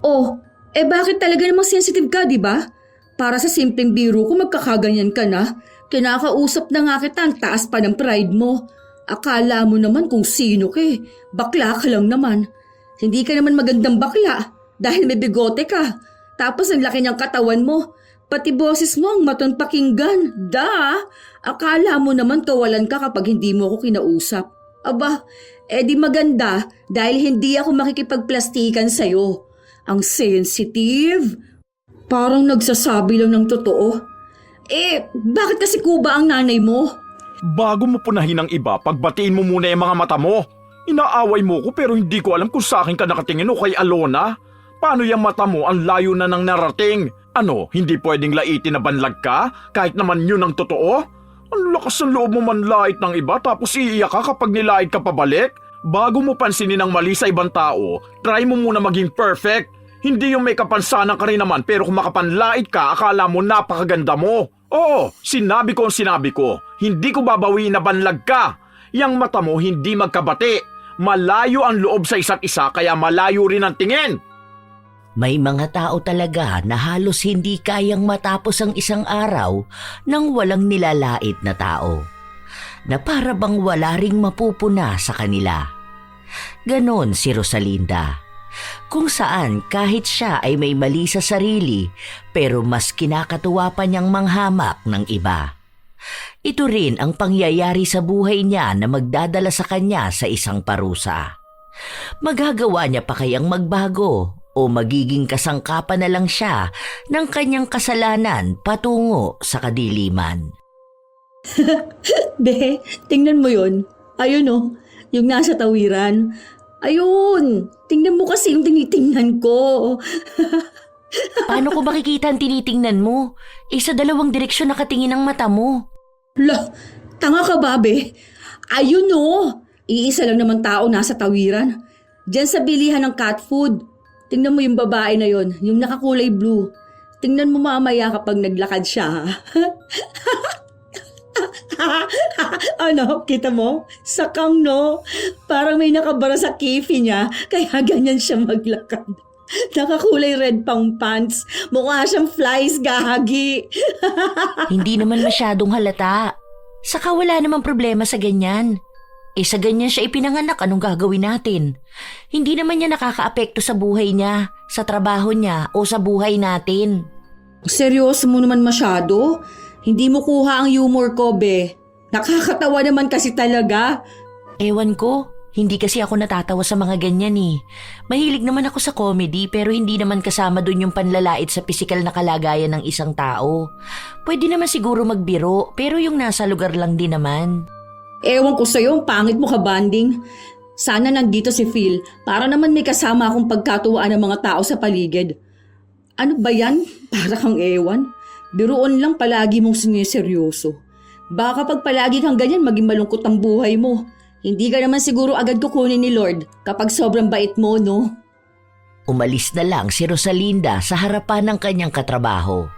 Oh, bakit talaga namang sensitive ka, di ba? Para sa simpleng biro ko magkakaganyan ka na. Kinakausap na nga kita, ang taas pa ng pride mo. Akala mo naman kung sino ka eh. Bakla ka lang naman. Hindi ka naman magandang bakla dahil may bigote ka. Tapos ang laki ng katawan mo. Pati boses mo ang maton pakinggan. Akala mo naman kawalan ka kapag hindi mo ako kinausap. Aba, di maganda dahil hindi ako makikipagplastikan sa'yo. Ang sensitive. Parang nagsasabi lang ng totoo. Bakit kasi kuba ang nanay mo? Bago mo punahin ang iba, pagbatiin mo muna yung mga mata mo. Inaaway mo ko pero hindi ko alam kung sa akin ka nakatingin o kay Alona. Paano yung mata mo ang layo na nang narating? Ano, hindi pwedeng laitin na banlag ka? Kahit naman yun ang totoo? Ang lakas ng loob mo manlait ng iba tapos iiyak ka kapag nilait ka pabalik? Bago mo pansinin ang mali sa ibang tao, try mo muna maging perfect. Hindi yung may kapansanan ka rin naman pero kung makapanlait ka, akala mo napakaganda mo. Oo, sinabi ko ang sinabi ko. Hindi ko babawiin na banlag ka. Yang mata mo hindi magkabati. Malayo ang loob sa isa't isa kaya malayo rin ang tingin. May mga tao talaga na halos hindi kayang matapos ang isang araw nang walang nilalait na tao. Na para bang wala ring mapupuna sa kanila. Ganon si Rosalinda. Kung saan kahit siya ay may mali sa sarili pero mas kinakatuwa pa niyang manghamak ng iba. Ito rin ang pangyayari sa buhay niya na magdadala sa kanya sa isang parusa. Magagawa niya pa kayang magbago o magiging kasangkapan na lang siya ng kanyang kasalanan patungo sa kadiliman. Tingnan mo yun. Ayun yung nasa tawiran. Ayun, tingnan mo kasi yung tinitingnan ko. Paano ko makikita ang tinitingnan mo? Sa dalawang direksyon nakatingin ang mata mo. Tanga ka ba, be? Ayun iisa lang naman tao nasa tawiran. Diyan sa bilihan ng cat food. Tingnan mo yung babae na yon, yung nakakulay blue. Tingnan mo mamaya kapag naglakad siya. Ano, kita mo? Sakang no? Parang may nakabara sa kifi niya, kaya ganyan siya maglakad. Nakakulay red pang pants. Mukha siyang flies, gahagi. Hindi naman masyadong halata. Saka wala namang problema sa ganyan. Sa ganyan siya ipinanganak, anong gagawin natin? Hindi naman niya nakakaapekto sa buhay niya, sa trabaho niya, o sa buhay natin. Seryoso mo naman masyado? Hindi mo kuha ang humor ko, be. Nakakatawa naman kasi talaga. Ewan ko, hindi kasi ako natatawa sa mga ganyan eh. Mahilig naman ako sa comedy pero hindi naman kasama dun yung panlalait sa pisikal na kalagayan ng isang tao. Pwede naman siguro magbiro pero yung nasa lugar lang din naman. Ewan ko sa'yo, ang pangit mo ka-banding. Sana nandito si Phil para naman may kasama akong pagkatuwaan ng mga tao sa paligid. Ano ba yan? Para kang ewan. Biruon lang palagi mong siniseryoso. Baka pag palagi kang ganyan maging malungkot ang buhay mo. Hindi ka naman siguro agad kukunin ni Lord kapag sobrang bait mo, no? Umalis na lang si Rosalinda sa harapan ng kanyang katrabaho.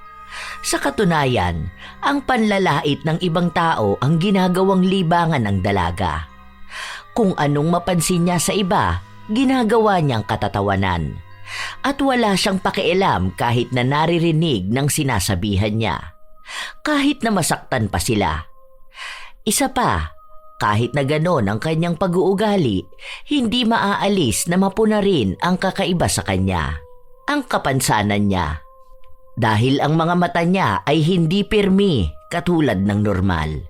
Sa katunayan, ang panlalait ng ibang tao ang ginagawang libangan ng dalaga. Kung anong mapansin niya sa iba, ginagawa niyang katatawanan. At wala siyang pakialam kahit na naririnig ng sinasabihan niya. Kahit na masaktan pa sila. Isa pa, kahit na ganon ang kanyang pag-uugali, hindi maaalis na mapuna rin ang kakaiba sa kanya. Ang kapansanan niya. Dahil ang mga mata niya ay hindi pirmi katulad ng normal.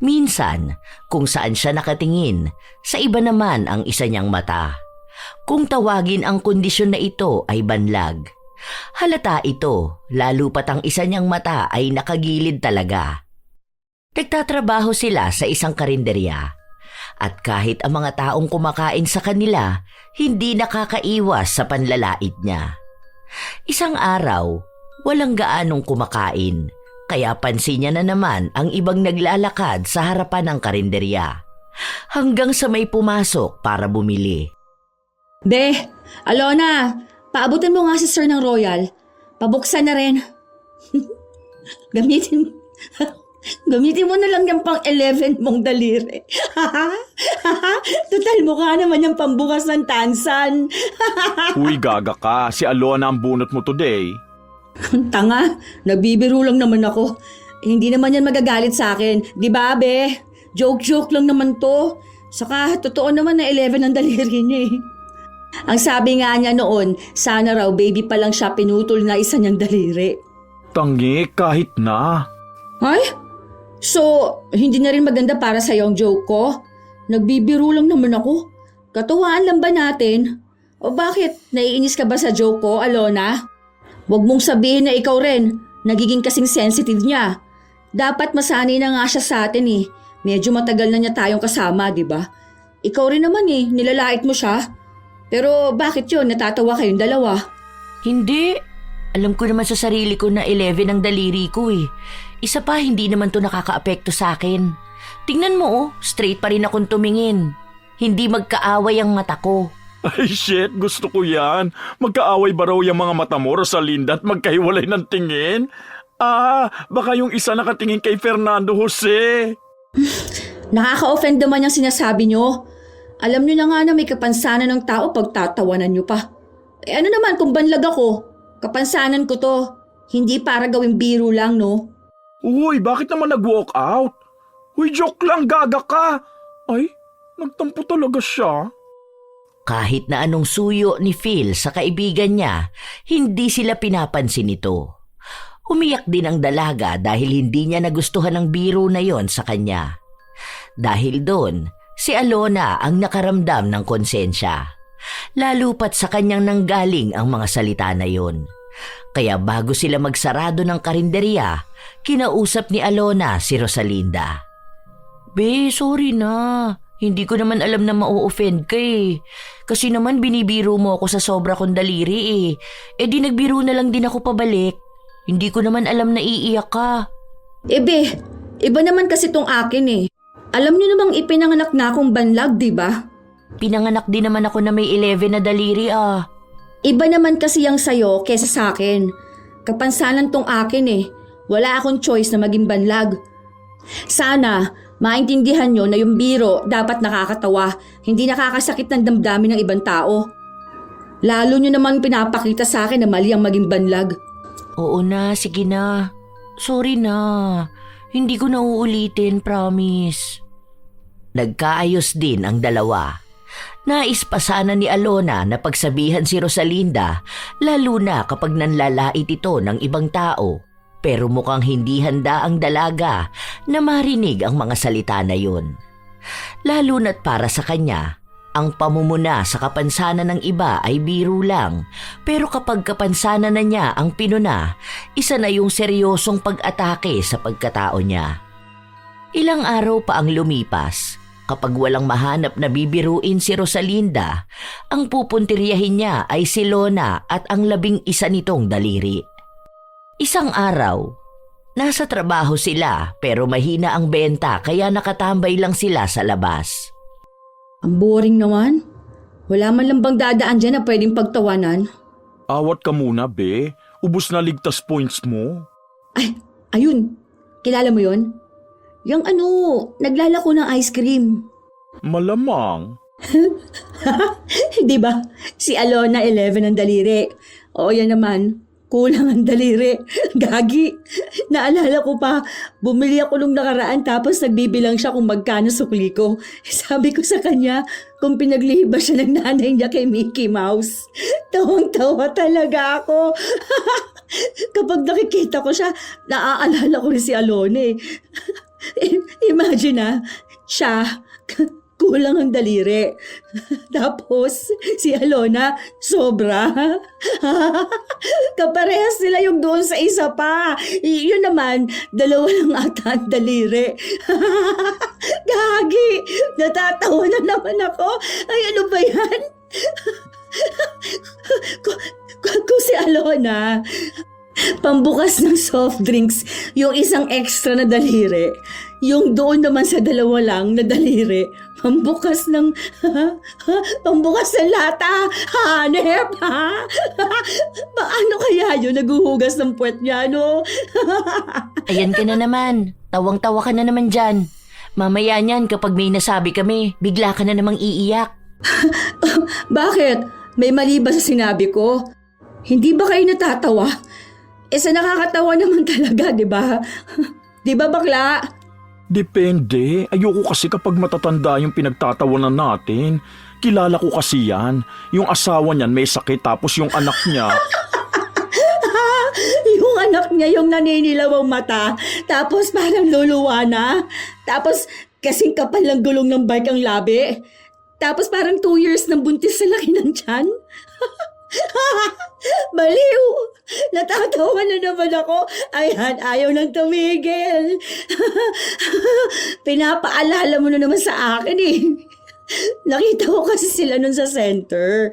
Minsan, kung saan siya nakatingin, sa iba naman ang isa niyang mata. Kung tawagin ang kondisyon na ito ay banlag. Halata ito, lalo pat ang isa niyang mata ay nakagilid talaga. Nagtatrabaho sila sa isang karinderya. At kahit ang mga taong kumakain sa kanila, hindi nakakaiwas sa panlalait niya. Isang araw, walang gaanong kumakain, kaya pansin niya na naman ang ibang naglalakad sa harapan ng karinderya. Hanggang sa may pumasok para bumili. Be, Alona, paabutin mo nga si Sir ng Royal. Pabuksan na rin. Gamitin mo na lang yung pang 11 mong daliri. Total mukha naman yung pambukas ng tansan. Uy, gaga ka. Si Alona ang bunot mo today. Tanga, nagbibiro lang naman ako. Hindi naman yan magagalit sa akin. Di ba, be? Joke-joke lang naman to. Saka, totoo naman na 11 ang daliri niya eh. Ang sabi nga niya noon, sana raw baby pa lang siya pinutol na isa niyang daliri. Tangi, kahit na. Ay? So, hindi na rin maganda para sa'yo ang joke ko? Nagbibiro lang naman ako. Katuwaan lang ba natin? O bakit? Naiinis ka ba sa joke ko, Alona? Huwag mong sabihin na ikaw rin. Nagiging kasing sensitive niya. Dapat masanay na nga siya sa atin eh. Medyo matagal na niya tayong kasama, di ba? Ikaw rin naman eh, nilalait mo siya. Pero bakit yun? Natatawa kayong dalawa. Hindi. Alam ko naman sa sarili ko na 11 ang daliri ko eh. Isa pa, hindi naman to nakakaapekto sa akin. Tingnan mo oh, straight pa rin akong tumingin. Hindi magkaaway ang mata ko. Ay shit, gusto ko yan. Magkaaway ba raw yung mga mata mo, Rosalinda, at magkahiwalay ng tingin? Baka yung isa nakatingin kay Fernando Jose. Nakaka-offend naman yung sinasabi nyo. Alam nyo na nga na may kapansanan ng tao pag tatawanan nyo pa. Eh ano naman kung banlag ako? Kapansanan ko to. Hindi para gawing biro lang, no? Uy, bakit naman nag-walk out? Uy, joke lang, gaga ka. Ay, nagtampo talaga siya. Kahit na anong suyo ni Phil sa kaibigan niya, hindi sila pinapansin nito. Umiyak din ang dalaga dahil hindi niya nagustuhan ang biro na yon sa kanya. Dahil doon, si Alona ang nakaramdam ng konsensya. Lalo pat sa kanyang nanggaling ang mga salita na yon. Kaya bago sila magsarado ng karinderya, kinausap ni Alona si Rosalinda. Be, sorry na. Hindi ko naman alam na ma-offend ka eh. Kasi naman binibiro mo ako sa sobra kong daliri eh. E di nagbiro na lang din ako pabalik. Hindi ko naman alam na iiyak ka. Ebe, iba naman kasi tong akin eh. Alam nyo namang ipinanganak na akong banlag, di ba? Pinanganak din naman ako na may 11 na daliri ah. Iba naman kasi yung sayo kesa sa akin. Kapansanan tong akin eh. Wala akong choice na maging banlag. Sana, maintindihan nyo na yung biro dapat nakakatawa, hindi nakakasakit ng damdamin ng ibang tao. Lalo nyo naman pinapakita sa akin na mali ang maging banlag. Oo na, sige na. Sorry na. Hindi ko na uulitin, promise. Nagkaayos din ang dalawa. Nais pa sana ni Alona na pagsabihan si Rosalinda, lalo na kapag nanlalait ito ng ibang tao. Pero mukhang hindi handa ang dalaga na marinig ang mga salita na yun. Lalo na't para sa kanya, ang pamumuna sa kapansanan ng iba ay biro lang. Pero kapag kapansanan na niya ang pinuna, isa na yung seryosong pag-atake sa pagkatao niya. Ilang araw pa ang lumipas. Kapag walang mahanap na bibiruin si Rosalinda, ang pupuntiryahin niya ay si Lona at ang 11 nitong daliri. Isang araw, nasa trabaho sila pero mahina ang benta kaya nakatambay lang sila sa labas. Ang boring naman. Wala man lang bang dadaan dyan na pwedeng pagtawanan. Awat ka muna, be. Ubus na ligtas points mo. Ay, ayun. Kilala mo yon? Yung naglalako ng ice cream. Malamang. Di ba? Si Alona 11 ang daliri. O yan naman, kulang ang daliri. Gagi. Naalala ko pa, bumili ako nung nakaraan tapos nagbibilang siya kung magkano sukli ko. Sabi ko sa kanya, kung pinaglihiba siya ng nanay niya kay Mickey Mouse. Tawang-tawa talaga ako. Kapag nakikita ko siya, naaalala ko rin si Alona eh. Imagine siya, kulang ang daliri. Tapos, si Alona, sobra. Kaparehas sila yung doon sa isa pa. Yun naman, 2 lang ata ang daliri. Gagi, natatawa na naman ako. Ay, ano ba yan? Kung si Alona, pambukas ng soft drinks, yung isang extra na daliri. Yung doon naman sa 2 lang na daliri, Pambukas ng... pambukas ng lata. Hanep, ha? Paano kaya yun naguhugas ng puwet niya, no? Ayan ka na naman. Tawang-tawa ka na naman dyan. Mamaya niyan kapag may nasabi kami, bigla ka na namang iiyak. Bakit? May mali ba sa sinabi ko? Hindi ba kayo natatawa? Sa nakakatawa naman talaga, di ba? Di ba, bakla? Depende. Ayoko kasi kapag matatanda yung pinagtatawanan natin. Kilala ko kasi yan. Yung asawa niyan may sakit tapos yung anak niya... Yung anak niya yung naninilaw ang mata, tapos parang luluwa na. Tapos kasing kapal ng gulong ng bike ang labi. Tapos parang 2 years ng buntis sa laki ng tiyan. Baliw! Natatawa na naman ako. Ayan, ayaw nang tumigil. Pinapaalala mo na naman sa akin eh. Nakita ko kasi sila nun sa center.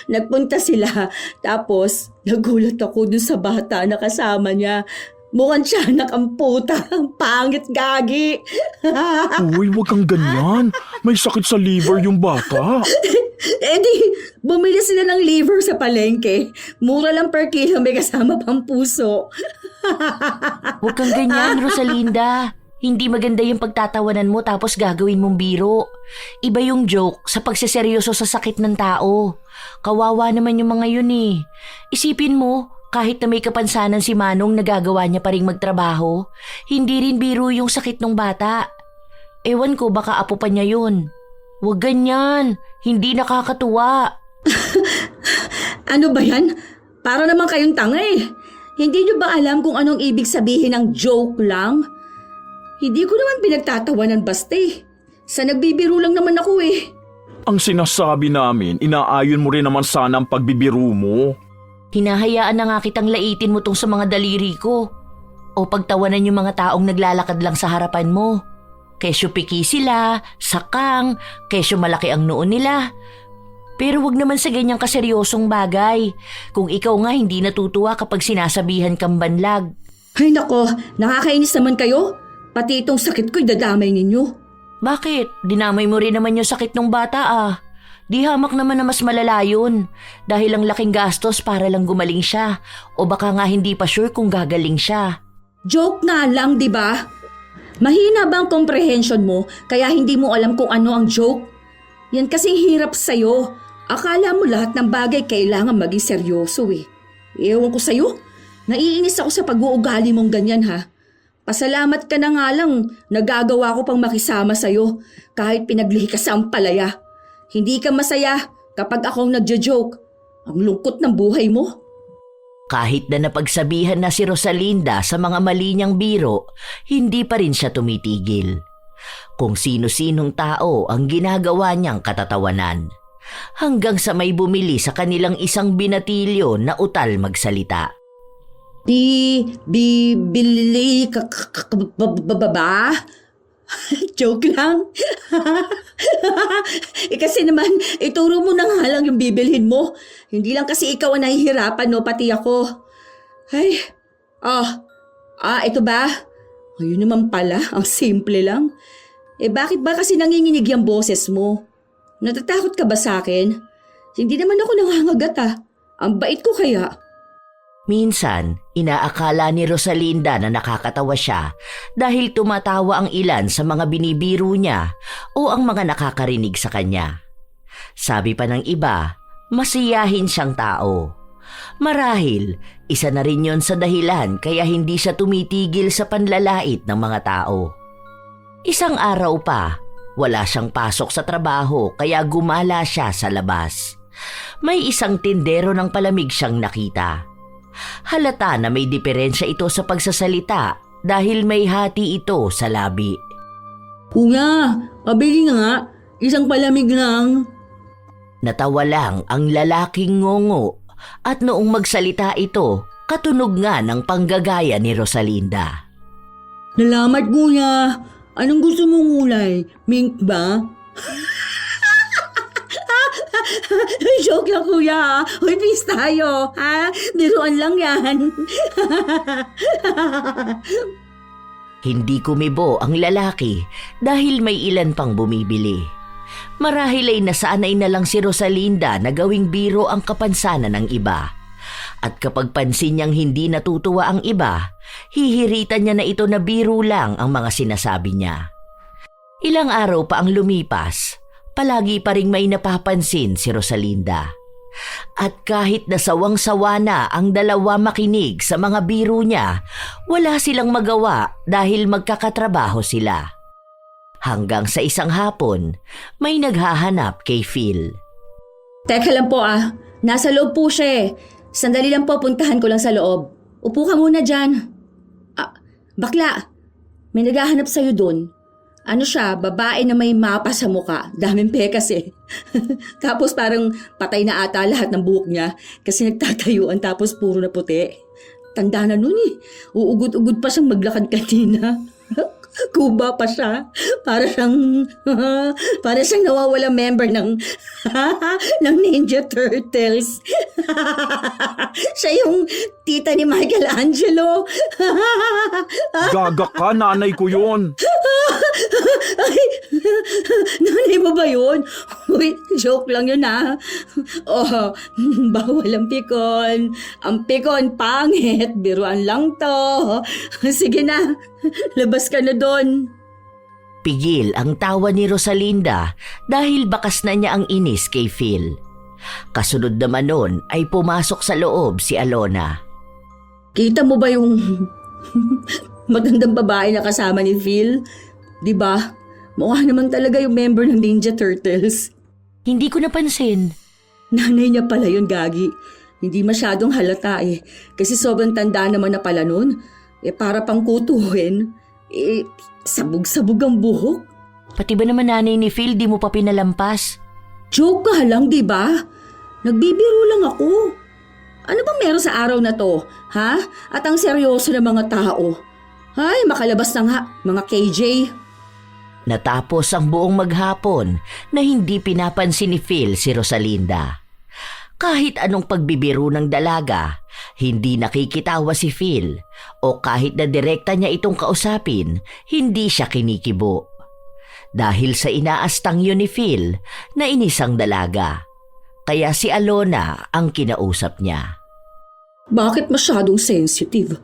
Nagpunta sila. Tapos, nagulat ako dun sa bata na kasama niya. Mukhang tiyanak ang puta. Ang pangit, gagi. Uy, wag kang ganyan. May sakit sa liver yung bata. Di, bumili sila ng liver sa palengke. Mura lang per kilo, may kasama pang puso. Huwag kang ganyan, Rosalinda. Hindi maganda yung pagtatawanan mo tapos gagawin mong biro. Iba yung joke sa pagseseryoso sa sakit ng tao. Kawawa naman yung mga yun eh. Isipin mo, kahit na may kapansanan si Manong nagagawa niya pa rin magtrabaho, hindi rin biro yung sakit ng bata. Ewan ko baka apo pa niya yun. Huwag ganyan, hindi nakakatuwa. Ano ba yan? Para naman kayong tanga eh. Hindi nyo ba alam kung anong ibig sabihin ng joke lang? Hindi ko naman pinagtatawanan basta eh. Sa nagbibiro lang naman ako eh. Ang sinasabi namin, inaayon mo rin naman sana ang pagbibiro mo. Hinahayaan na nga kitang laitin mo tong sa mga daliri ko. O pagtawanan yung mga taong naglalakad lang sa harapan mo. Kesyo piki sila, sakang, kesyo malaki ang noon nila. Pero wag naman sa ganyang kaseryosong bagay. Kung ikaw nga hindi natutuwa kapag sinasabihan kang banlag. Ay nako, nakakainis naman kayo. Pati itong sakit ko'y dadamay ninyo. Bakit? Dinamay mo rin naman yung sakit ng bata ah. Di hamak naman na mas malala yun. Dahil ang laking gastos para lang gumaling siya. O baka nga hindi pa sure kung gagaling siya. Joke nga lang, di ba? Mahina ba ang comprehension mo kaya hindi mo alam kung ano ang joke? Yan kasing hirap sa'yo. Akala mo lahat ng bagay kailangan maging seryoso eh. Ewan ko sa'yo. Naiinis ako sa pag-uugali mong ganyan ha. Pasalamat ka na nga lang, nagagawa ko pang makisama sa'yo kahit pinaglihi ka sa ampalaya. Hindi ka masaya kapag akong nagjo-joke. Ang lungkot ng buhay mo. Kahit na napagsabihan na si Rosalinda sa mga mali niyang biro, hindi pa rin siya tumitigil. Kung sino-sinong tao ang ginagawa niyang katatawanan. Hanggang sa may bumili sa kanilang isang binatilyo na utal magsalita. Bili ba? Joke lang. Kasi naman, ituro mo na nga lang yung bibilhin mo. Hindi lang kasi ikaw ang nahihirapan, no? Pati ako. Ay, ito ba? Ayun naman pala, ang simple lang. Bakit ba kasi nanginginig yung boses mo? Natatakot ka ba sa akin? Hindi naman ako nangangagat Ang bait ko kaya. Minsan, inaakala ni Rosalinda na nakakatawa siya dahil tumatawa ang ilan sa mga binibiro niya o ang mga nakakarinig sa kanya. Sabi pa ng iba, masiyahin siyang tao. Marahil, isa na rin yon sa dahilan kaya hindi siya tumitigil sa panlalait ng mga tao. Isang araw pa, wala siyang pasok sa trabaho kaya gumala siya sa labas. May isang tindero ng palamig siyang nakita. Halata na may diferensya ito sa pagsasalita dahil may hati ito sa labi. Kuya, pabili nga. Isang palamig lang. Natawa lang ang lalaking ngongo at noong magsalita ito, katunog nga ng panggagaya ni Rosalinda. Salamat kuya. Anong gusto mong kulay? Mink ba? Joke lang kuya. Hoy, peace tayo. Ha? Biruan lang yan. Hindi kumibo ang lalaki dahil may ilan pang bumibili. Marahil ay nasanay na lang si Rosalinda na gawing biro ang kapansanan ng iba. At kapag pansin niyang hindi natutuwa ang iba, hihiritan niya na ito na biro lang ang mga sinasabi niya. Ilang araw pa ang lumipas, palagi pa ring may napapansin si Rosalinda. At kahit nasawang-sawa na ang dalawa makinig sa mga biro niya, wala silang magawa dahil magkakatrabaho sila. Hanggang sa isang hapon, may naghahanap kay Phil. Teka lang po nasa loob po siya eh. Sandali lang po, puntahan ko lang sa loob. Upo ka muna dyan. Bakla, may naghahanap sa'yo dun. Ano siya, babae na may mapa sa muka. Daming pekas eh. Tapos parang patay na ata lahat ng buhok niya kasi nagtatayuan tapos puro na puti. Tanda na nun eh. Uugod-ugod pa siyang maglakad kanina. Kuba pa siya. Para siyang nawawalang member ng ng Ninja Turtles. Siya yung tita ni Michelangelo. Gaga ka, nanay ko yun. Ay, nanay mo ba yun? Uy, joke lang yun Oh, bawal ang pikon. Ang pikon, pangit. Biruan lang to. Sige na, labas ka na doon. Pigil ang tawa ni Rosalinda dahil bakas na niya ang inis kay Phil. Kasunod naman nun ay pumasok sa loob si Alona. Kita mo ba yung magandang babae na kasama ni Phil? Diba? Mukha naman talaga yung member ng Ninja Turtles. Hindi ko napansin. Nanay niya pala yun, Gagi. Hindi masyadong halata eh. Kasi sobrang tanda naman na pala nun. Para pang kutuhin. Sabog-sabog ang buhok. Pati ba naman nanay ni Phil di mo pa pinalampas? Joke ka lang, diba? Nagbibiro lang ako. Ano bang meron sa araw na to? Ha? At ang seryoso ng mga tao. Ay, makalabas na nga, mga KJ. Natapos ang buong maghapon na hindi pinapansin ni Phil si Rosalinda. Kahit anong pagbibiro ng dalaga, hindi nakikitawa si Phil o kahit na direkta niya itong kausapin, hindi siya kinikibo. Dahil sa inaastang yun ni Phil, nainis ang dalaga. Kaya si Alona ang kinausap niya. Bakit masyadong sensitive?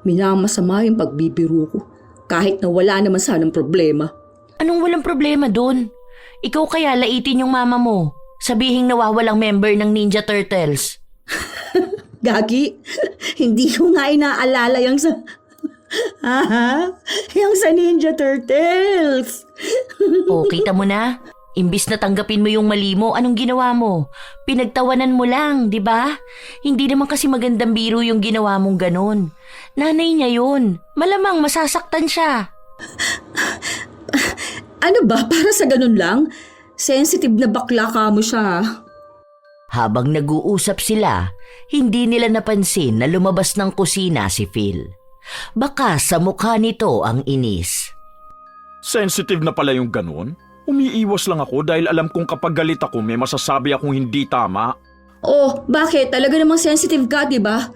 Minamasama yung pagbibiro ko kahit na wala naman sanang problema. Anong walang problema dun? Ikaw kaya laitin yung mama mo. Sabihing nawawalang member ng Ninja Turtles. Gagi, hindi ko nga inaalala yung sa... yung sa Ninja Turtles. O, kita mo na? Imbis na tanggapin mo yung mali mo, anong ginawa mo? Pinagtawanan mo lang, di ba? Hindi naman kasi magandang biro yung ginawa mong ganun. Nanay niya yun. Malamang masasaktan siya. Ano ba? Para sa ganun lang? Sensitive na bakla ka mo siya. Habang nag-uusap sila, hindi nila napansin na lumabas ng kusina si Phil. Baka sa mukha nito ang inis. Sensitive na pala yung ganun? Umiiwas lang ako dahil alam kong kapag galit ako may masasabi akong hindi tama. Oh, bakit? Talaga namang sensitive ka, di ba?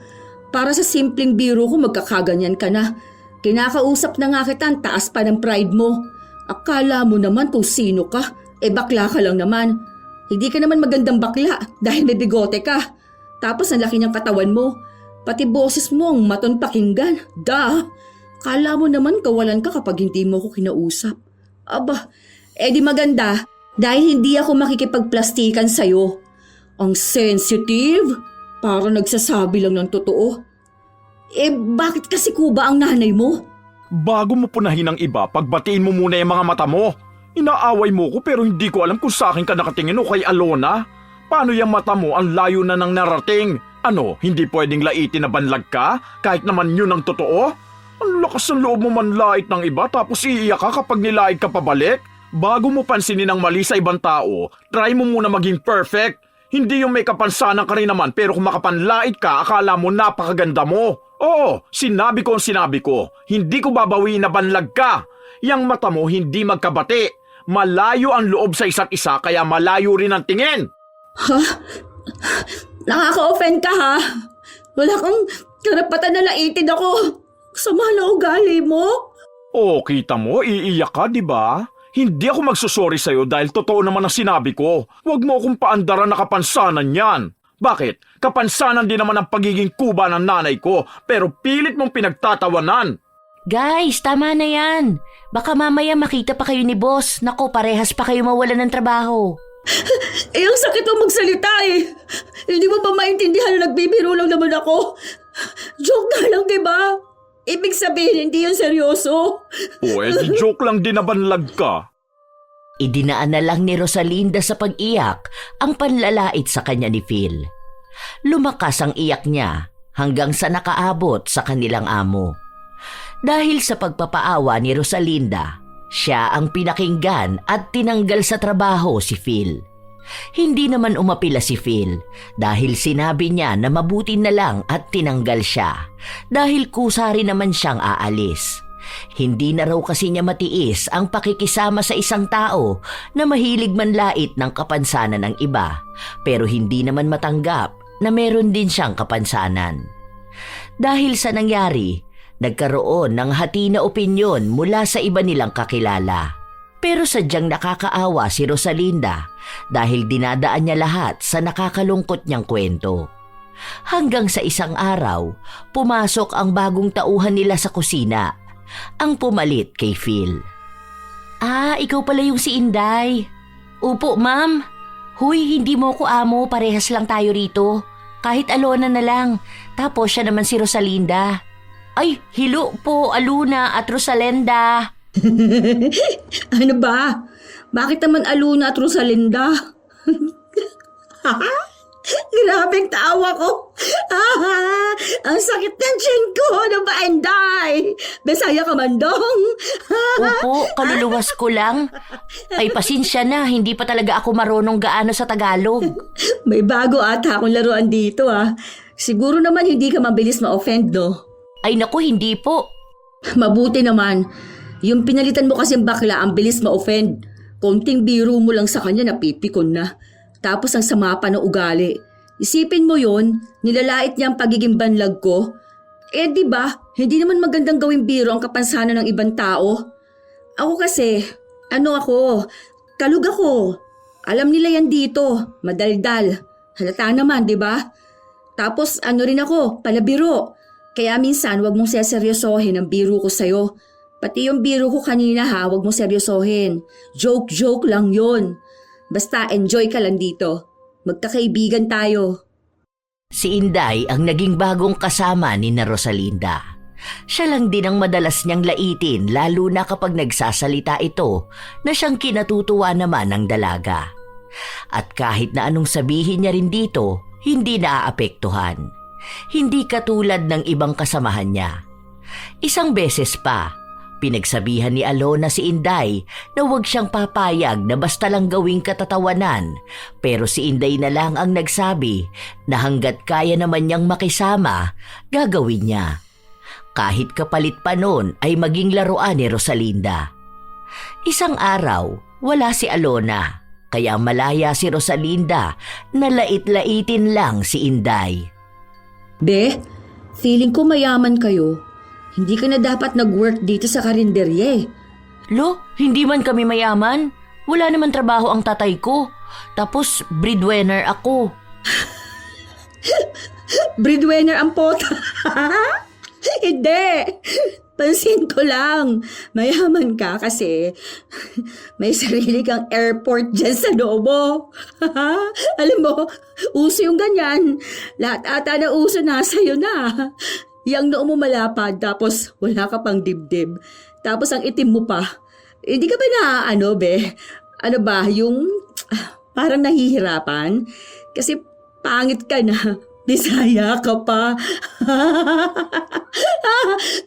Para sa simpleng biro ko magkakaganyan ka na. Kinakausap na nga kita, ang taas pa ng pride mo. Akala mo naman kung sino ka. Bakla ka lang naman. Hindi ka naman magandang bakla dahil may bigote ka. Tapos ang laki niyang katawan mo. Pati boses mo ang maton pakinggan. Kala mo naman kawalan ka kapag hindi mo ko kinausap. Aba, di maganda dahil hindi ako makikipagplastikan sa'yo. Ang sensitive. Parang nagsasabi lang ng totoo. Bakit kasi kuba ang nanay mo? Bago mo punahin ang iba, pagbatiin mo muna yung mga mata mo. Inaaway mo ko pero hindi ko alam kung sa akin ka nakatingin o kay Alona. Paano yung mata mo ang layo na ng narating? Ano, hindi pwedeng laitin na banlag ka? Kahit naman yun ang totoo? Ang lakas ng loob mo manlait ng iba tapos iiyak ka kapag nilait ka pabalik? Bago mo pansinin ang mali sa ibang tao, try mo muna maging perfect. Hindi yung may kapansanan ka rin naman pero kung makapanlait ka, akala mo napakaganda mo. Oo, sinabi ko. Hindi ko babawiin na banlag ka. Yang mata mo hindi magkabati. Malayo ang loob sa isa't isa kaya malayo rin ang tingin. Ha? Nakaka-offend ka ha? Wala kang karapatan na laitin ako. Sama na ugali mo. Oh, kita mo, iiyak ka, di ba? Hindi ako magsusorry sa'yo dahil totoo naman ang sinabi ko. Huwag mo akong paandaran na kapansanan yan. Bakit? Kapansanan din naman ang pagiging kuba ng nanay ko, pero pilit mong pinagtatawanan. Guys, tama na yan. Baka mamaya makita pa kayo ni boss. Naku, parehas pa kayo mawalan ng trabaho. Eh, ang sakit mo magsalita eh. Hindi mo ba maintindihan na nagbibiro lang naman ako? Joke na lang, di ba? Ibig sabihin, hindi yun seryoso. O, di joke lang din na banlag ka. Idinaan na lang ni Rosalinda sa pag-iyak ang panlalait sa kanya ni Phil. Lumakas ang iyak niya hanggang sa nakaabot sa kanilang amo. Dahil sa pagpapaawa ni Rosalinda, siya ang pinakinggan at tinanggal sa trabaho si Phil. Hindi naman umapila si Phil dahil sinabi niya na mabuti na lang at tinanggal siya dahil kusa rin naman siyang aalis. Hindi na raw kasi niya matiis ang pakikisama sa isang tao na mahilig manlait ng kapansanan ng iba pero hindi naman matanggap na meron din siyang kapansanan. Dahil sa nangyari, nagkaroon ng hati na opinyon mula sa iba nilang kakilala. Pero sadyang nakakaawa si Rosalinda dahil dinadaan niya lahat sa nakakalungkot niyang kwento. Hanggang sa isang araw, pumasok ang bagong tauhan nila sa kusina, ang pumalit kay Phil. Ah, ikaw pala yung si Inday. Upo, ma'am. Huy, hindi mo ko amo, parehas lang tayo rito. Kahit Alona na lang, tapos siya naman si Rosalinda. Ay, hilo po, Aluna at Rosalinda. Ano ba? Bakit naman Aluna at Rosalinda? Grabing tawa ko. Ang sakit ng tiyan ko. Ano ba, Enday? Besaya ka man dong. Opo, kaluluwas ko lang. Ay, pasensya na, hindi pa talaga ako marunong gaano sa Tagalog. May bago ata akong laruan dito Siguro naman hindi ka mabilis ma-offend, no? Ay naku, hindi po. Mabuti naman. Yung pinalitan mo kasing bakla, ang bilis ma-offend. Konting biro mo lang sa kanya, napipikon na. Tapos ang sama pa ng ugali. Isipin mo yon, nilalait niya ang pagiging banlag ko. Eh di ba, hindi naman magandang gawing biro ang kapansanan ng ibang tao. Ako kasi, kalug ako. Alam nila yan dito, madaldal. Halata naman, di ba? Tapos rin ako, palabiro. Kaya minsan wag mong seseryosohin ang biro ko sa'yo. Pati yung biro ko kanina wag mong seryosohin. Joke lang yon. Basta enjoy ka lang dito. Magkakaibigan tayo. Si Inday ang naging bagong kasama ni na Rosalinda. Siya lang din ang madalas niyang laitin lalo na kapag nagsasalita ito na siyang kinatutuwa naman ng dalaga. At kahit na anong sabihin niya rin dito, hindi naaapektuhan. Hindi katulad ng ibang kasamahan niya. Isang beses pa, pinagsabihan ni Alona si Inday na huwag siyang papayag na basta lang gawing katatawanan, pero si Inday na lang ang nagsabi na hanggat kaya naman niyang makisama, gagawin niya. Kahit kapalit pa noon ay maging laruan ni Rosalinda. Isang araw, wala si Alona, kaya malaya si Rosalinda na lait-laitin lang si Inday. Be, feeling ko mayaman kayo. Hindi ka na dapat nag-work dito sa karinderye. Lo, hindi man kami mayaman. Wala naman trabaho ang tatay ko. Tapos breadwinner ako. Breadwinner ang pota. Hindi. Pansin ko lang. Mayaman ka kasi may sarili kang airport dyan sa Nobo. Alam mo, uso yung ganyan. Lahat ata na uso nasa'yo na. Yang noo mo malapad tapos wala ka pang dibdib. Tapos ang itim mo pa. Hindi ka ba be? Ano ba, yung parang nahihirapan? Kasi pangit ka na. Bisaya ka pa.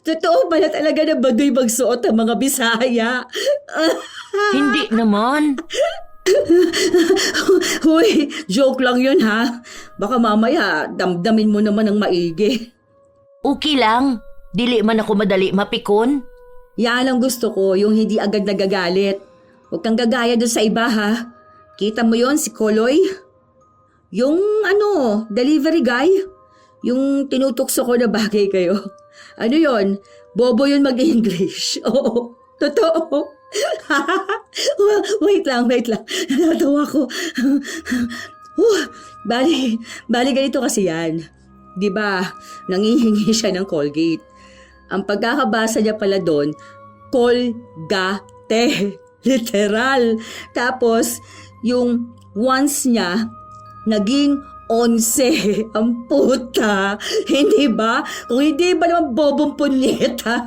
Totoo pala talaga na baduy magsuot ang mga Bisaya. Hindi naman. Huy, joke lang yun Baka mamaya damdamin mo naman ng maigi. Okay lang. Dili man ako madali mapikon. Yan ang gusto ko, yung hindi agad nagagalit. Huwag kang gagaya doon sa iba Kita mo yon si Koloy? Yung delivery guy? Yung tinutukso ko na bagay kayo. Ano yon? Bobo yun mag-English. Oo, totoo. wait lang. Natawa ko. Bali ganito kasi yan. Di ba, nangihingi siya ng Colgate. Ang pagkakabasa niya pala doon, Colgate. Literal. Tapos, yung once niya, naging 11. Ang puta. Hindi ba? Kung hindi ba naman bobong punyeta?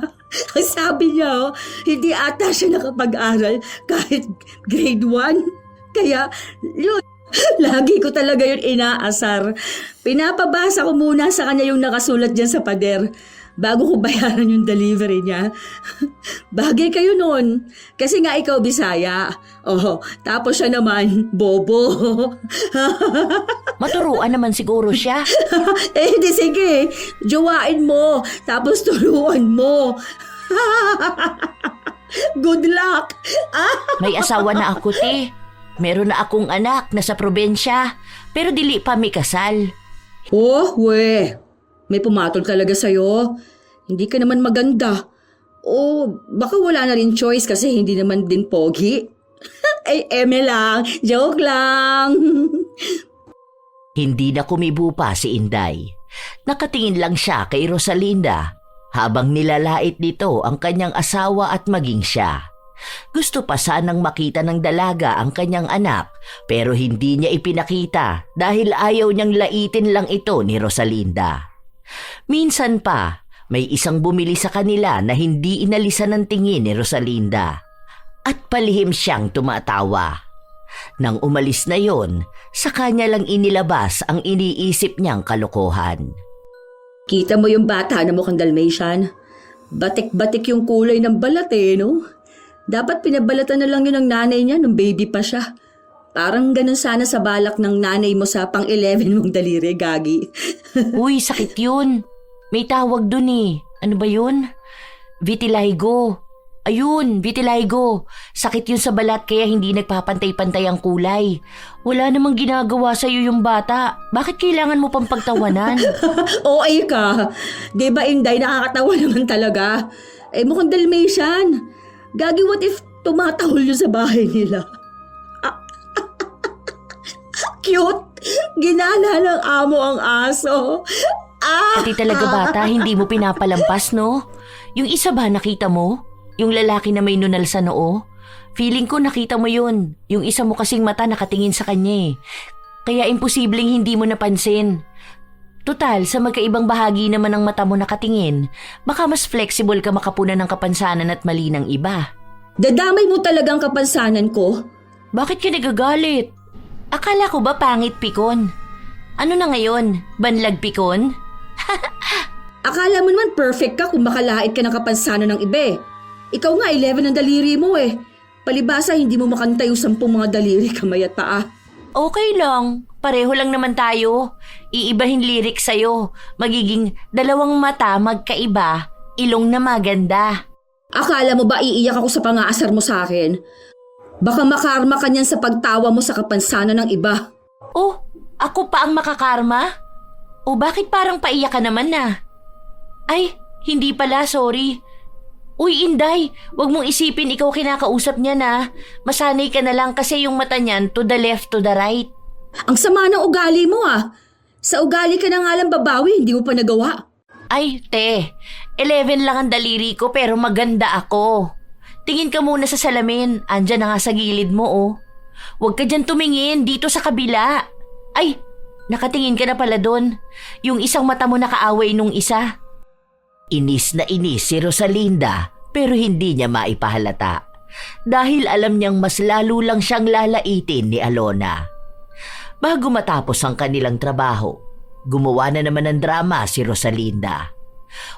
Ang sabi niya, hindi ata siya nakapag-aral kahit grade 1. Kaya, yun. Lagi ko talaga yun inaasar. Pinapabasa ko muna sa kanya yung nakasulat dyan sa pader bago ko bayaran yung delivery niya. Bagay kayo nun. Kasi nga ikaw Bisaya. Oh, tapos siya naman, bobo. Maturuan naman siguro siya. Di sige. Jowain mo. Tapos turuan mo. Good luck. May asawa na ako, te. Meron na akong anak na sa probensya, pero dili pa may kasal. Oh, may pumatol talaga sa'yo. Hindi ka naman maganda. O baka wala na rin choice kasi hindi naman din pogi. Ay, eme lang. Joke lang. Hindi na kumibo pa si Inday. Nakatingin lang siya kay Rosalinda habang nilalait nito ang kanyang asawa at maging siya. Gusto pa sanang makita ng dalaga ang kanyang anak pero hindi niya ipinakita dahil ayaw niyang laitin lang ito ni Rosalinda. Minsan pa, may isang bumili sa kanila na hindi inalisan ng tingin ni Rosalinda at palihim siyang tumatawa. Nang umalis na yon, sa kanya lang inilabas ang iniisip niyang kalokohan. Kita mo yung bata na mukhang Dalmatian? Batik-batik yung kulay ng balat no? Dapat pinabalatan na lang yun ng nanay niya nung baby pa siya. Parang ganun sana sa balak ng nanay mo sa pang-11 mong daliri, Gagi. Uy, sakit yun. May tawag dun eh. Ano ba yun? Vitiligo. Ayun, vitiligo. Sakit yun sa balat kaya hindi nagpapantay-pantay ang kulay. Wala namang ginagawa sa'yo yung bata. Bakit kailangan mo pang pagtawanan? OA ka. Di ba, Inday, nakakatawa naman talaga. Mukhang Dalmatian. Gagi, what if tumatahol yun sa bahay nila? Cute! Ginala ng amo ang aso. Pati talaga bata, hindi mo pinapalampas, no? Yung isa ba nakita mo? Yung lalaki na may nunal sa noo? Feeling ko nakita mo yun. Yung isa mo kasing mata nakatingin sa kanya eh. Kaya imposibleng hindi mo napansin. Total, sa magkaibang bahagi naman ng mata mo nakatingin, baka mas flexible ka makapunan ng kapansanan at mali ng iba. Dadamay mo talagang kapansanan ko? Bakit ka nagagalit? Akala ko ba pangit pikon? Ano na ngayon? Banlag pikon? Akala mo naman perfect ka kung makalait ka ng kapansanan ng iba. Ikaw nga 11 ang daliri mo eh. Palibasa hindi mo makanta yung 10 mga daliri kamay at paa. Okay lang. Pareho lang naman tayo. Iibahin lyric sa'yo. Magiging 2 mata magkaiba, ilong na maganda. Akala mo ba iiyak ako sa pangaasar mo sa akin? Baka makarma ka niyan sa pagtawa mo sa kapansanan ng iba. Oh, ako pa ang makakarma? O bakit parang paiyak ka naman na? Ay, hindi pala, sorry. Uy, Inday, wag mong isipin ikaw kinakausap niya na. Masanay ka na lang kasi yung mata niyan to the left, to the right. Ang sama ng ugali mo ah. Sa ugali ka na nga lang babawi, hindi mo pa nagawa. Ay, te, 11 lang ang daliri ko pero maganda ako. Tingin ka muna sa salamin, andyan na nga sa gilid mo oh. Huwag ka dyan tumingin, dito sa kabila. Ay, nakatingin ka na pala doon. Yung isang mata mo nakaaway nung isa. Inis na inis si Rosalinda pero hindi niya maipahalata. Dahil alam niyang mas lalo lang siyang lalaitin ni Alona. Bago matapos ang kanilang trabaho, gumawa na naman ng drama si Rosalinda.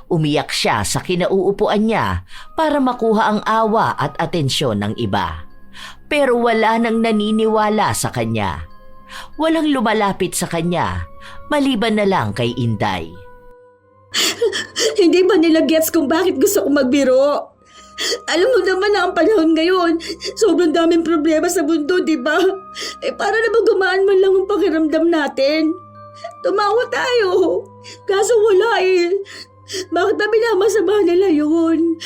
Umiyak siya sa kinauupuan niya para makuha ang awa at atensyon ng iba. Pero wala nang naniniwala sa kanya. Walang lumalapit sa kanya, maliban na lang kay Inday. Hindi ba nila gets kung bakit gusto kong magbiro? Alam mo naman na ang panahon ngayon, sobrang daming problema sa mundo, di ba? Para na ba gumaan man lang ang pakiramdam natin? Tumawa tayo. Kaso wala eh. Bakit ba pinamasama nila yun?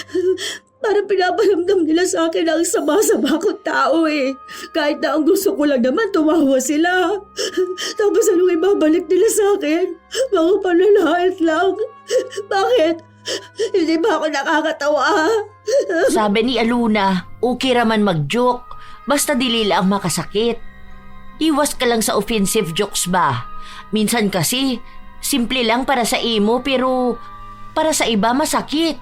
Parang pinaparamdam nila sa akin ang sama-sama kong tao eh. Kahit na ang gusto ko lang naman, tumawa sila. Tapos anong ibabalik nila sa akin? Mga panlalait lang. Bakit? Hindi ba ako nakakatawa? Sabi ni Aluna, okay raman mag-joke, basta dili lang makasakit. Iwas ka lang sa offensive jokes ba? Minsan kasi, simple lang para sa imo pero para sa iba masakit.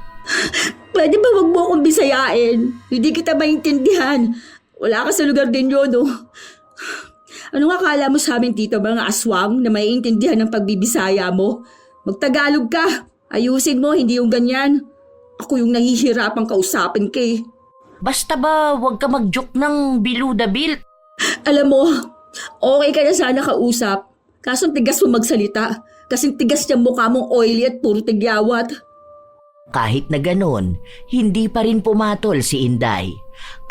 Pwede ba wag mo akong bisayain? Hindi kita maintindihan. Wala ka sa lugar din yun, no? Ano nga akala mo sa amin, Tito, mga aswang na maiintindihan ng pagbibisaya mo? Magtagalog ka. Ayusin mo, hindi yung ganyan. Ako yung nahihirapang kausapin ka eh. Basta ba wag ka mag-joke ng biluda-bil? Alam mo, okay ka na sana kausap. Kaso tigas mo magsalita. Kasing tigas niyang mukha mong oily at puro tigyawat. Kahit na ganon, hindi pa rin pumatol si Inday.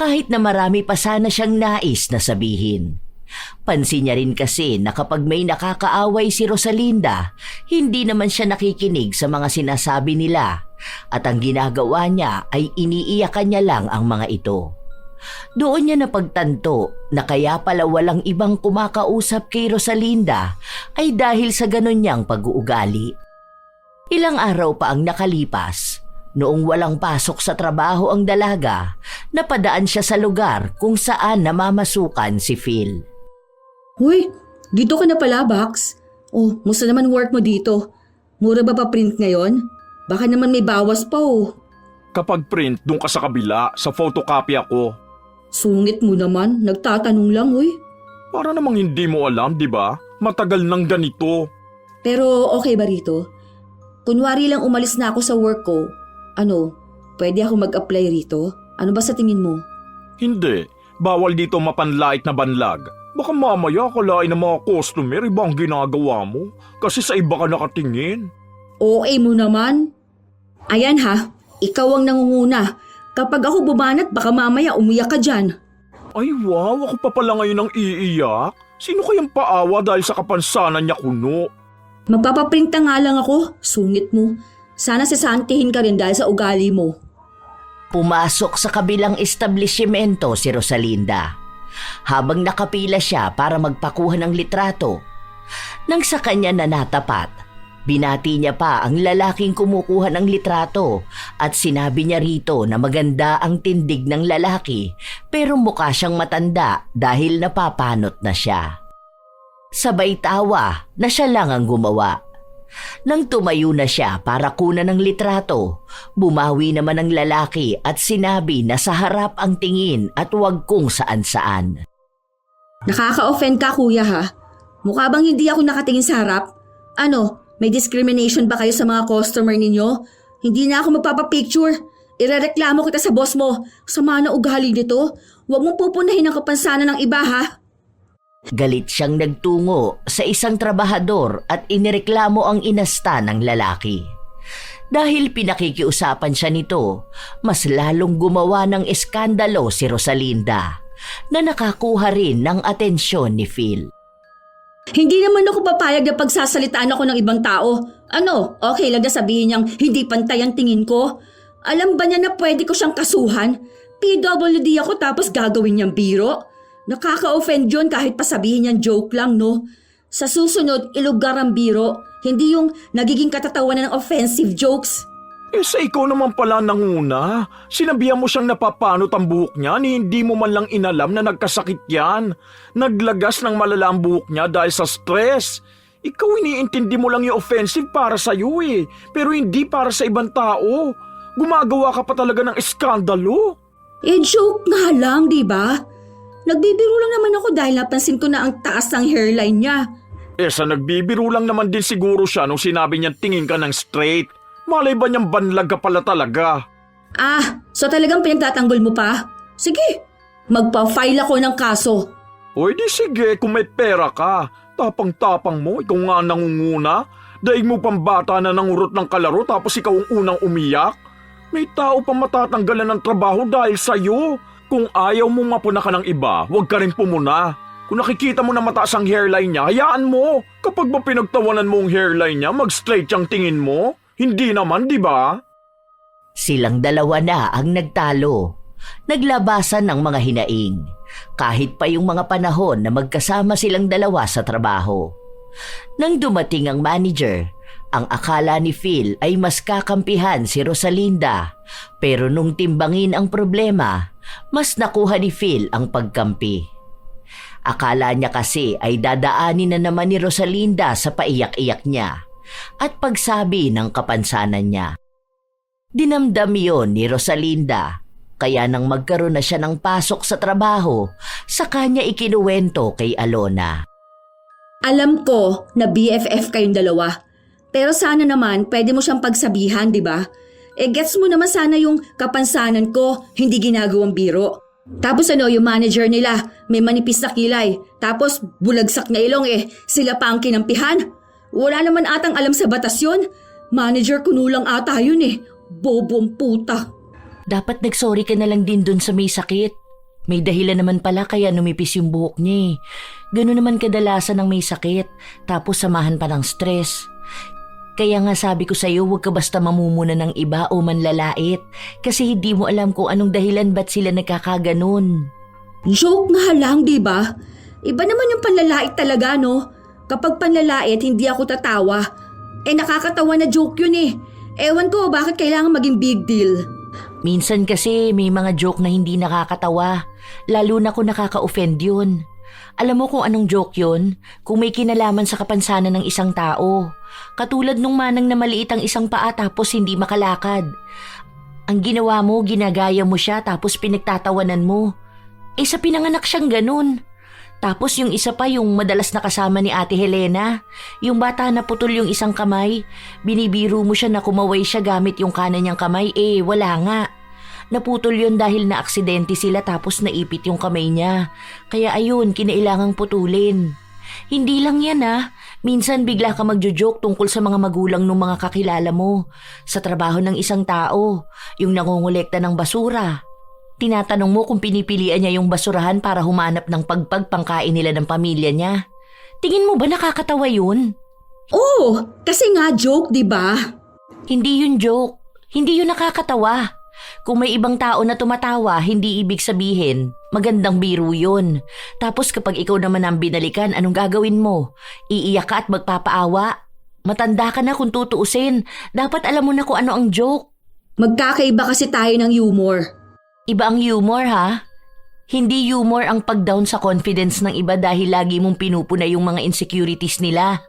Kahit na marami pa sana siyang nais na sabihin. Pansin niya rin kasi na kapag may nakakaaway si Rosalinda, hindi naman siya nakikinig sa mga sinasabi nila at ang ginagawa niya ay iniiyakan niya lang ang mga ito. Doon niya napagtanto na kaya pala walang ibang kumakausap kay Rosalinda ay dahil sa ganon niyang pag-uugali. Ilang araw pa ang nakalipas, noong walang pasok sa trabaho ang dalaga, napadaan siya sa lugar kung saan namamasukan si Phil. Uy, dito ka na pala, Bax. Oh, musta naman work mo dito? Mura ba pa print ngayon? Baka naman may bawas pa oh. Kapag print, doon ka sa kabila, sa photocopy ako. Sungit mo naman, nagtatanong lang uy. Para namang hindi mo alam, di ba? Matagal nang ganito. Pero okay ba rito? Kunwari lang umalis na ako sa work ko. Ano, pwede ako mag-apply rito? Ano ba sa tingin mo? Hindi. Bawal dito mapanlait na banlag. Baka mamaya akalain ng mga customer ibang ginagawa mo. Kasi sa iba ka nakatingin. Okay mo naman. Ayan ha, ikaw ang nangunguna. Kapag ako bumanat, baka mamaya umiyak ka dyan. Ay wow, ako pa pala ngayon ang iiyak. Sino kayang paawa dahil sa kapansanan niya kuno? Magpapaprinta nga lang ako, sungit mo. Sana sasantihin ka rin dahil sa ugali mo. Pumasok sa kabilang establishmento si Rosalinda. Habang nakapila siya para magpakuha ng litrato, nang sa kanya na natapat, binati niya pa ang lalaking kumukuha ng litrato at sinabi niya rito na maganda ang tindig ng lalaki pero mukha siyang matanda dahil napapanot na siya. Sabay tawa na siya lang ang gumawa. Nang tumayo na siya para kunan ng litrato, bumawi naman ang lalaki at sinabi na sa harap ang tingin at huwag kung saan-saan. Nakaka-offend ka kuya ha? Mukha bang hindi ako nakatingin sa harap? Ano, may discrimination ba kayo sa mga customer ninyo? Hindi na ako magpapapicture. Irereklamo kita sa boss mo. Sama na ugali nito. Huwag mong pupunahin ang kapansanan ng iba ha? Galit siyang nagtungo sa isang trabahador at inireklamo ang inasta ng lalaki. Dahil pinakikiusapan siya nito, mas lalong gumawa ng eskandalo si Rosalinda na nakakuha rin ng atensyon ni Phil. Hindi naman ako papayag na pagsasalitaan ako ng ibang tao. Ano, okay lang na sabihin niyang hindi pantay ang tingin ko? Alam ba niya na pwede ko siyang kasuhan? PWD ako tapos gagawin niyang biro? Nakaka-offend yun kahit pa sabihin niyang joke lang, no? Sa susunod, ilugar ang biro, hindi yung nagiging katatawanan ng offensive jokes. Eh sa ikaw naman pala nanguna. Sinabihan mo siyang napapanot ang buhok niya ni hindi mo man lang inalam na nagkasakit yan. Naglagas ng malala ang buhok niya dahil sa stress. Ikaw iniintindi mo lang yung offensive para sa'yo eh, pero hindi para sa ibang tao. Gumagawa ka pa talaga ng eskandalo. Eh joke nga lang, di ba? Nagbibiro lang naman ako dahil napansin ko na ang taas ng hairline niya. Eh sa nagbibiro lang naman din siguro siya nung sinabi niyang tingin ka ng straight. Malay ba niyang banlag ka pala talaga? Ah, so talagang pinagtatanggol mo pa? Sige, magpa-file ako ng kaso. O di sige, kung may pera ka. Tapang-tapang mo, ikaw nga nangunguna. Daig mo pang bata na nangurot ng kalaro tapos ikaw ang unang umiyak. May tao pa matatanggalan ng trabaho dahil sa'yo. Kung ayaw mong mapuna ka ng iba, huwag ka rin pumuna. Kung nakikita mo na mataas ang hairline niya, hayaan mo. Kapag ba pinagtawanan mo ang hairline niya, mag-straight yung tingin mo? Hindi naman, di ba? Silang dalawa na ang nagtalo. Naglabasan ng mga hinaing. Kahit pa yung mga panahon na magkasama silang dalawa sa trabaho. Nang dumating ang manager, ang akala ni Phil ay mas kakampihan si Rosalinda. Pero nung timbangin ang problema, mas nakuha ni Phil ang pagkampi. Akala niya kasi ay dadaanin na naman ni Rosalinda sa paiyak-iyak niya at pagsabi ng kapansanan niya. Dinamdam yon ni Rosalinda, kaya nang magkaroon na siya ng pasok sa trabaho, sa kanya ikinuwento kay Alona. Alam ko na BFF kayong dalawa. Pero sana naman pwede mo siyang pagsabihan, di ba? Gets mo naman sana yung kapansanan ko, hindi ginagawang biro. Tapos yung manager nila, may manipis na kilay. Tapos bulagsak na ilong sila pa ang kinampihan. Wala naman atang alam sa batas yun. Manager kunulang ata yun Bobong puta. Dapat nagsorry ka na lang din dun sa may sakit. May dahilan naman pala kaya numipis yung buhok niya Gano'n naman kadalasan ng may sakit, tapos samahan pa ng stress. Kaya nga sabi ko sa'yo, huwag ka basta mamumuna ng iba o manlalait kasi hindi mo alam kung anong dahilan ba't sila nagkakaganon. Joke nga lang, di ba? Iba naman yung panlalait talaga, no? Kapag panlalait, hindi ako tatawa. Nakakatawa na joke yun Ewan ko bakit kailangan maging big deal. Minsan kasi may mga joke na hindi nakakatawa, lalo na kung nakaka-offend yun. Alam mo kung anong joke yun? Kung may kinalaman sa kapansanan ng isang tao. Katulad nung manang na maliit ang isang paa tapos hindi makalakad. Ang ginawa mo, ginagaya mo siya tapos pinagtatawanan mo. Sa pinanganak siyang ganun. Tapos yung isa pa yung madalas nakasama ni Ate Helena. Yung bata na putol yung isang kamay. Binibiro mo siya na kumaway siya gamit yung kanan niyang kamay. Wala nga. Naputol yun dahil na-aksidente sila tapos naipit yung kamay niya. Kaya ayun, kinailangang putulin. Hindi lang yan Minsan bigla ka magjo-joke tungkol sa mga magulang ng mga kakilala mo. Sa trabaho ng isang tao, yung nangongolekta ng basura. Tinatanong mo kung pinipilian niya yung basurahan para humanap ng pangkain nila ng pamilya niya. Tingin mo ba nakakatawa yun? Oo, kasi nga joke, di ba? Hindi yun joke. Hindi yun nakakatawa. Kung may ibang tao na tumatawa, hindi ibig sabihin, magandang biro yun. Tapos kapag ikaw naman ang binalikan, anong gagawin mo? Iiyak ka at magpapaawa? Matanda ka na kung tutuusin. Dapat alam mo na kung ano ang joke. Magkakaiba kasi tayo ng humor. Iba ang humor Hindi humor ang pag-down sa confidence ng iba dahil lagi mong pinupuna yung mga insecurities nila.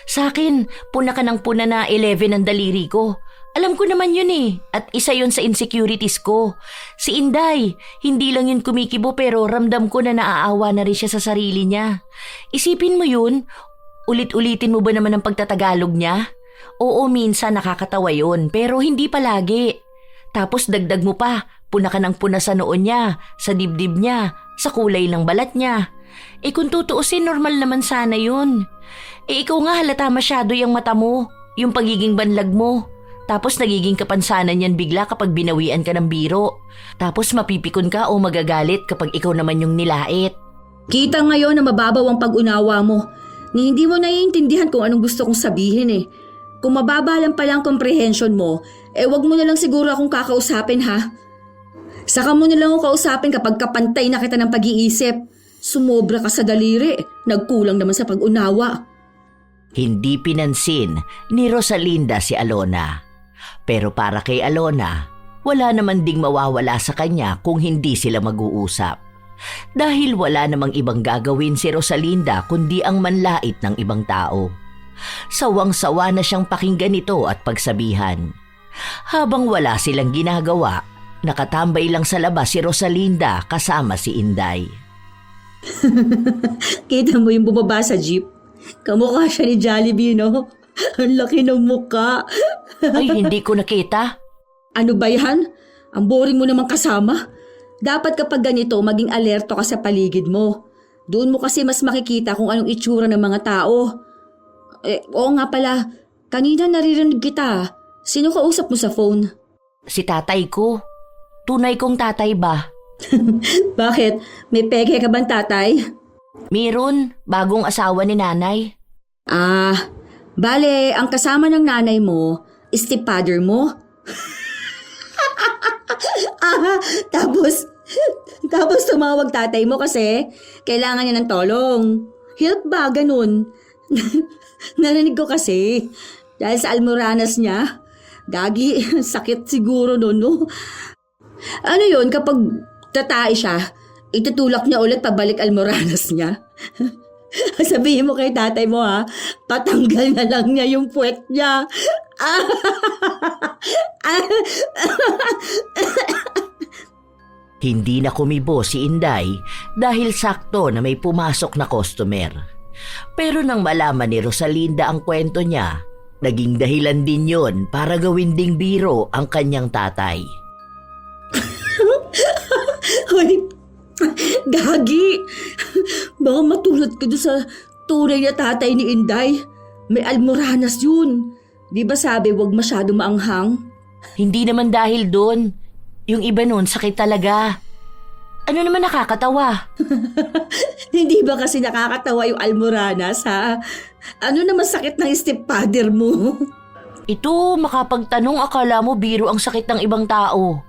Sa akin, puna ka ng puna na 11 ang daliri ko. Alam ko naman yun at isa yun sa insecurities ko. Si Inday, hindi lang yun kumikibo pero ramdam ko na naaawa na rin siya sa sarili niya. Isipin mo yun, ulit-ulitin mo ba naman ang pagtatagalog niya? Oo, minsan nakakatawa yun pero hindi palagi. Tapos dagdag mo pa, puna ka ng puna sa noon niya, sa dibdib niya, sa kulay ng balat niya. Kung tutuusin, normal naman sana yun. Ikaw nga halata masyado yung mata mo, yung pagiging banlag mo. Tapos nagiging kapansanan yan bigla kapag binawian ka ng biro. Tapos mapipikon ka o magagalit kapag ikaw naman yung nilait. Kita ngayon na mababaw ang pag-unawa mo. Ni hindi mo naiintindihan kung anong gusto kong sabihin Kung mababa lang pala ang comprehension mo, wag mo na lang siguro akong kakausapin Saka mo na lang ako kausapin kapag kapantay na kita ng pag-iisip. Sumobra ka sa daliri, nagkulang naman sa pag-unawa. Hindi pinansin ni Rosalinda si Alona. Pero para kay Alona, wala naman ding mawawala sa kanya kung hindi sila mag-uusap. Dahil wala namang ibang gagawin si Rosalinda kundi ang manlait ng ibang tao. Sawang-sawa na siyang pakinggan ito at pagsabihan. Habang wala silang ginagawa, nakatambay lang sa labas si Rosalinda kasama si Inday. Kita mo yung bumaba sa jeep? Kamukha siya ni Jollibee, no? Ang laki ng mukha. Ay, hindi ko nakita. Ano ba yan? Ang boring mo namang kasama. Dapat kapag ganito, maging alerto ka sa paligid mo. Doon mo kasi mas makikita kung anong itsura ng mga tao. Oo nga pala, kanina naririnig kita. Sino kausap mo sa phone? Si tatay ko. Tunay kong tatay ba? Bakit? May peke ka bang tatay? Meron, bagong asawa ni nanay. Bale, ang kasama ng nanay mo, stepfather mo? Tapos tumawag tatay mo kasi kailangan niya ng tulong. Help ba? Ganun. Narinig ko kasi. Dahil sa almoranas niya. Gagi, sakit siguro nun, no? Ano yun, kapag tatay siya, itutulak niya ulit pabalik almoranas niya? Sabihin mo kay tatay mo ha, patanggal na lang niya yung puwet niya. Hindi na kumibo si Inday dahil sakto na may pumasok na customer. Pero nang malaman ni Rosalinda ang kwento niya, naging dahilan din yon para gawin ding biro ang kanyang tatay. Hoy, Gagi! Baka matulad ka doon sa tunay na tatay ni Inday. May almoranas yun. Di ba sabi wag masyado maanghang? Hindi naman dahil doon. Yung iba nun sakit talaga. Ano naman nakakatawa? Hindi ba kasi nakakatawa yung almoranas, ha? Ano naman sakit ng stepfather mo? Ito, makapagtanong akala mo biro ang sakit ng ibang tao.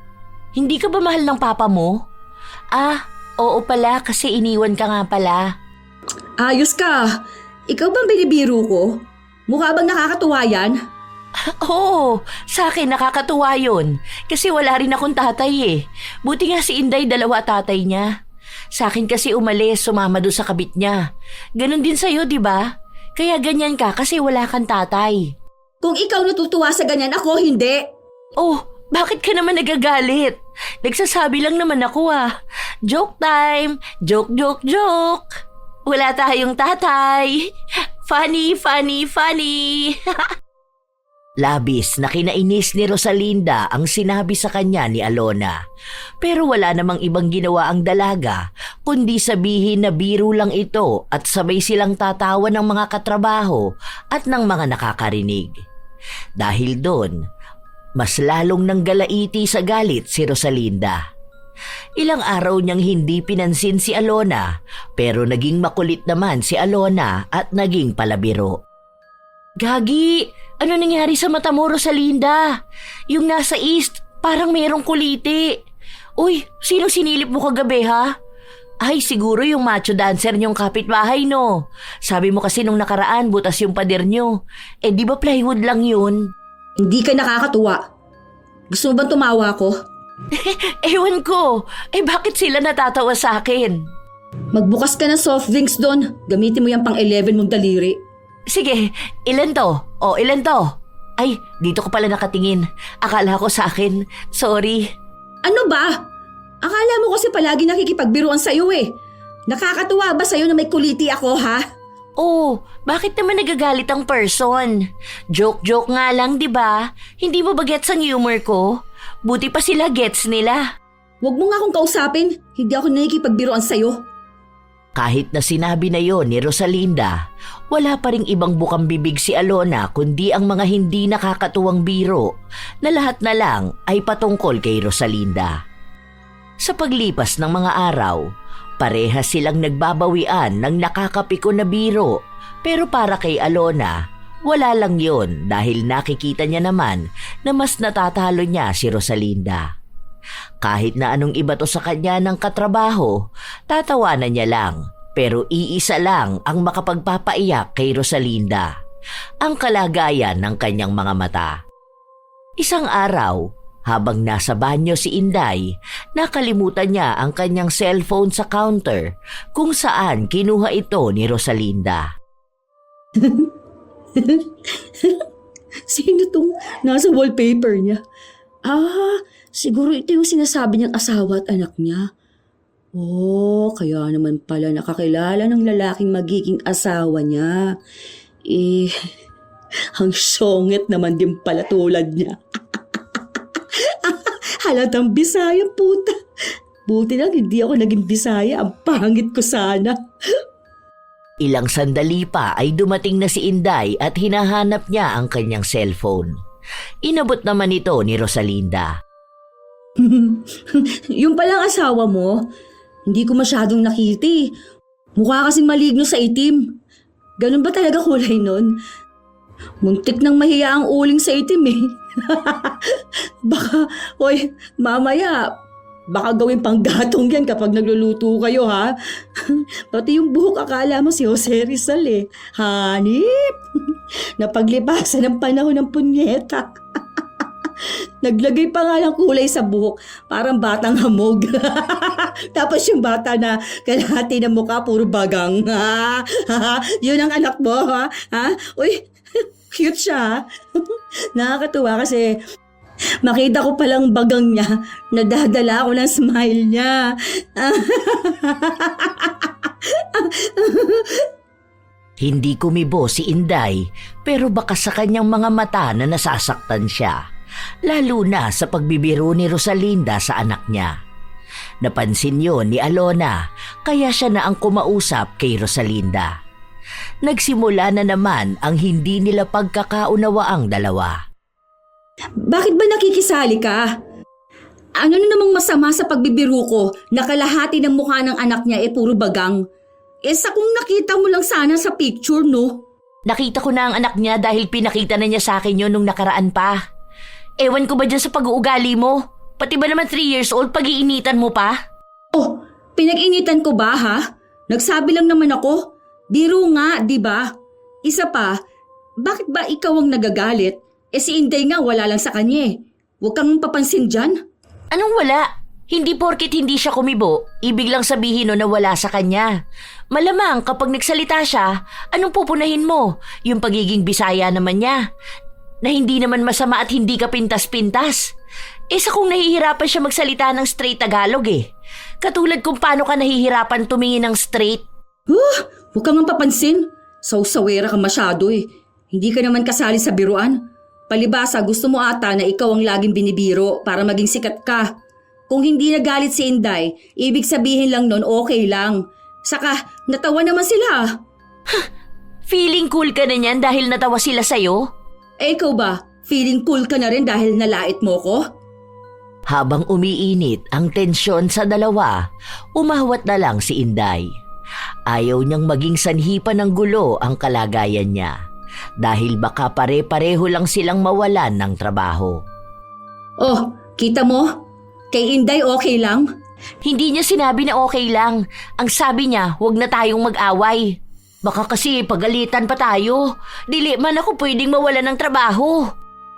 Hindi ka ba mahal ng papa mo? Oo pala kasi iniwan ka nga pala. Ayos ka. Ikaw bang binibiro ko? Mukha bang nakakatuwa yan? Oo, sa akin nakakatuwa yun. Kasi wala rin akong tatay eh. Buti nga si Inday dalawa tatay niya. Sa akin kasi umalis, sumama doon sa kabit niya. Ganon din sa'yo, di ba? Kaya ganyan ka kasi wala kang tatay. Kung ikaw natutuwa sa ganyan, ako hindi. Oh, bakit ka naman nagagalit? Nagsasabi lang naman ako Joke time! Joke, joke, joke! Wala tayong tatay. Funny, funny, funny! Labis na kinainis ni Rosalinda ang sinabi sa kanya ni Alona. Pero wala namang ibang ginawa ang dalaga kundi sabihin na biro lang ito at sabay silang tatawa ng mga katrabaho at ng mga nakakarinig. Dahil doon, mas lalong nanggalaiti sa galit si Rosalinda. Ilang araw niyang hindi pinansin si Alona pero naging makulit naman si Alona at naging palabiro. Gagi! Ano nangyari sa mata mo, Rosalinda? Yung nasa east, parang mayroong kuliti. Uy, sino sinilip mo kagabi, ha? Ay, siguro yung macho dancer niyong kapitbahay, no? Sabi mo kasi nung nakaraan, butas yung pader niyo. Di ba plywood lang yun? Hindi ka nakakatuwa. Gusto mo bang tumawa ko? Ewan ko. Bakit sila natatawa sa akin? Magbukas ka ng soft drinks doon. Gamitin mo yung pang-11 mong daliri. Sige, ilan to? Ilan to? Ay, dito ko pala nakatingin. Akala ko sa akin. Sorry. Ano ba? Akala mo kasi palagi nakikipagbiruan sa'yo eh. Nakakatuwa ba sa'yo na may kuliti ako, ha? Oh, bakit naman nagagalit ang person? Joke-joke nga lang, di ba? Hindi mo ba gets ang humor ko? Buti pa sila gets nila. Huwag mo nga akong kausapin. Hindi ako nakikipagbiruan sa'yo. Kahit na sinabi na yon ni Rosalinda, wala pa ring ibang bukang bibig si Alona kundi ang mga hindi nakakatuwang biro na lahat na lang ay patungkol kay Rosalinda. Sa paglipas ng mga araw, parehas silang nagbabawian ng nakakapiko na biro pero para kay Alona, wala lang yon dahil nakikita niya naman na mas natatalo niya si Rosalinda. Kahit na anong iba to sa kanya ng katrabaho, tatawanan niya lang. Pero iisa lang ang makapagpapaiyak kay Rosalinda, ang kalagayan ng kanyang mga mata. Isang araw, habang nasa banyo si Inday, nakalimutan niya ang kanyang cellphone sa counter kung saan kinuha ito ni Rosalinda. Sino tong nasa wallpaper niya? Siguro ito yung sinasabi niyang asawa at anak niya. Kaya naman pala nakakilala ng lalaking magiging asawa niya. Ang songit naman din pala tulad niya. Halatang Bisaya, puta. Buti lang hindi ako naging Bisaya. Ang pangit ko sana. Ilang sandali pa ay dumating na si Inday at hinahanap niya ang kanyang cellphone. Inabot naman ito ni Rosalinda. Yung palang asawa mo, hindi ko masyadong nakita. Mukha kasing maligno sa itim. Ganun ba talaga kulay nun? Muntik nang mahiya ang uling sa itim eh. Mamaya, baka gawin pang gatong yan kapag nagluluto kayo ha. Pati yung buhok akala mo si Jose Rizal eh. Hanip! Napaglipasan ng panahon ng punyeta. Naglagay pa nga ng kulay sa buhok, parang batang hamog. Tapos yung bata na kalahati ng mukha, puro bagang. Yun ang anak mo, ha? Uy, cute siya, ha? Nakakatuwa kasi makita ko palang bagang niya, nadadala ako ng smile niya. Hindi kumibo si Inday pero baka sa kanyang mga mata na nasasaktan siya. Lalo na sa pagbibiro ni Rosalinda sa anak niya. Napansin yon ni Alona kaya siya na ang kumausap kay Rosalinda. Nagsimula na naman ang hindi nila pagkakaunawaang dalawa. Bakit ba nakikisali ka? Ano na namang masama sa pagbibiro ko na kalahati ng mukha ng anak niya puro bagang? Sa kung nakita mo lang sana sa picture, no? Nakita ko na ang anak niya dahil pinakita na niya sa akin yon nung nakaraan pa. Ewan ko ba dyan sa pag-uugali mo? Pati ba naman 3 years old pag-iinitan mo pa? Oh, pinag-initan ko ba ha? Nagsabi lang naman ako. Biro nga, di ba? Isa pa, bakit ba ikaw ang nagagalit? Si Inday nga wala lang sa kanya eh. Huwag kang papansin dyan. Anong wala? Hindi porkit hindi siya kumibo, ibig lang sabihin no na wala sa kanya. Malamang kapag nagsalita siya, anong pupunahin mo? Yung pagiging Bisaya naman niya. Na hindi naman masama at hindi ka pintas-pintas. Sa kung nahihirapan siya magsalita ng straight Tagalog eh. Katulad kung paano ka nahihirapan tumingin ng straight. Huwag kang papansin. Saw-sawera ka masyado eh. Hindi ka naman kasali sa biruan. Palibasa gusto mo ata na ikaw ang laging binibiro para maging sikat ka. Kung hindi nagalit si Inday, ibig sabihin lang nun okay lang. Saka natawa naman sila. Feeling cool ka na niyan dahil natawa sila sa'yo? Ikaw ba? Feeling cool ka na rin dahil nalait mo ko? Habang umiinit ang tensyon sa dalawa, umahwat na lang si Inday. Ayaw niyang maging sanhipan ng gulo ang kalagayan niya dahil baka pare-pareho lang silang mawalan ng trabaho. Oh, kita mo? Kay Inday okay lang? Hindi niya sinabi na okay lang. Ang sabi niya, huwag na tayong mag-away. Baka kasi pagalitan pa tayo. Dili man ako pwedeng mawalan ng trabaho.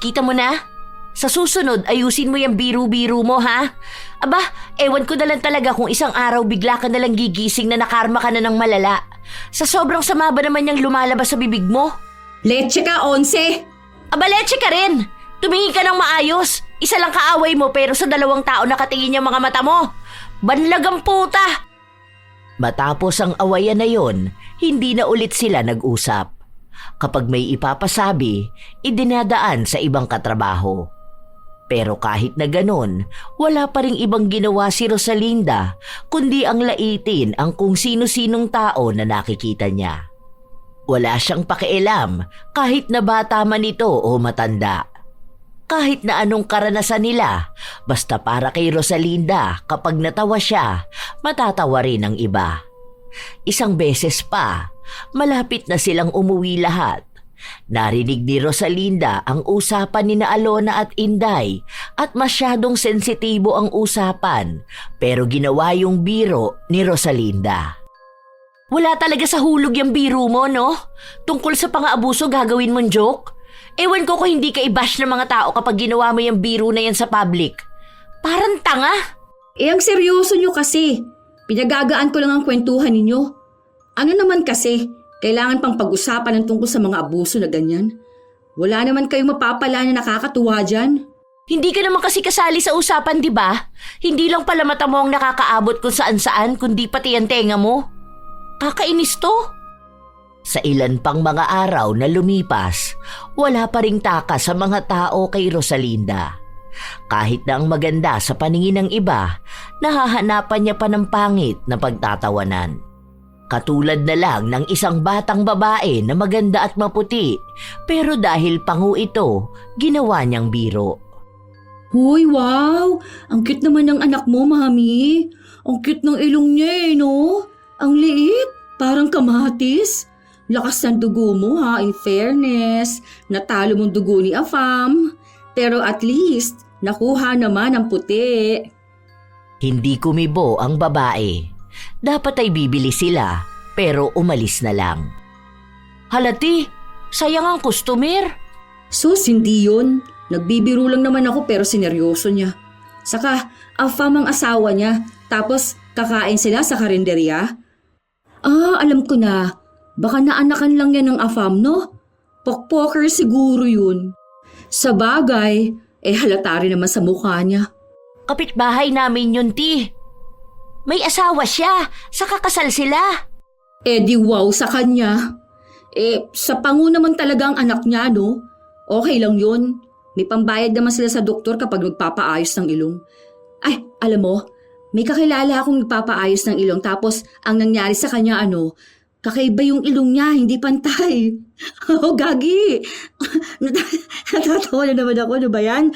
Kita mo na? Sa susunod, ayusin mo yung biro-biro mo, ha? Aba, ewan ko na lang talaga kung isang araw bigla ka nalang gigising na nakarma ka na ng malala. Sa sobrang sama ba naman yung lumalabas sa bibig mo? Leche ka, 11! Aba, leche ka rin! Tumingin ka ng maayos. Isa lang kaaway mo pero sa 2 tao nakatingin yung mga mata mo. Banlagang puta! Matapos ang awayan na yon, hindi na ulit sila nag-usap. Kapag may ipapasabi, idinadaan sa ibang katrabaho. Pero kahit na ganon, wala pa ring ibang ginawa si Rosalinda kundi ang laitin ang kung sino-sinong tao na nakikita niya. Wala siyang pakialam kahit na bata man ito o matanda. Kahit na anong karanasan nila, basta para kay Rosalinda kapag natawa siya, matatawa rin ang iba. Isang beses pa, malapit na silang umuwi lahat. Narinig ni Rosalinda ang usapan ni na Alona at Inday at masyadong sensitibo ang usapan pero ginawa yung biro ni Rosalinda. Wala talaga sa hulog yung biro mo, no? Tungkol sa pang-aabuso gagawin mong joke? Ewan ko kung hindi ka i-bash ng mga tao kapag ginawa mo yung biro na yan sa public. Parang tanga. Ang seryoso nyo kasi. Pinagagaan ko lang ang kwentuhan ninyo. Ano naman kasi, kailangan pang pag-usapan ng tungkol sa mga abuso na ganyan. Wala naman kayong mapapala na nakakatuwa dyan. Hindi ka naman kasi kasali sa usapan, di ba? Hindi lang pala mata mo ang nakakaabot kung saan-saan, kundi pati ang tenga mo. Kakainis to. Sa ilan pang mga araw na lumipas, wala pa ring taka sa mga tao kay Rosalinda. Kahit na ang maganda sa paningin ng iba, nahahanapan niya pa ng pangit na pagtatawanan. Katulad na lang ng isang batang babae na maganda at maputi, pero dahil pangu ito, ginawa niyang biro. Hoy, wow! Ang cute naman ng anak mo, mami. Ang cute ng ilong niya no? Ang liit. Parang kamatis. Lakas ng dugo mo ha, in fairness. Natalo mong dugo ni Afam. Pero at least, nakuha naman ang puti. Hindi kumibo ang babae. Dapat ay bibili sila, pero umalis na lang. Halati, sayang ang customer. Sus, hindi yun. Nagbibiro lang naman ako pero sineryoso niya. Saka, Afam ang asawa niya. Tapos, kakain sila sa karinderya. Alam ko na. Baka naanakan lang yan ng Afam, no? Pokpoker siguro yun. Sa bagay, halata rin naman sa mukha niya. Kapitbahay namin yun, Ti. May asawa siya, sa kakasal sila. Di wow sa kanya. Sa pangu naman talaga ang anak niya, no? Okay lang yun. May pambayad naman sila sa doktor kapag magpapaayos ng ilong. Ay, alam mo, may kakilala akong nagpapaayos ng ilong tapos ang nangyari sa kanya kakaiba yung ilong niya, hindi pantay. Gagi! Natatawa na naman ako, ano ba yan?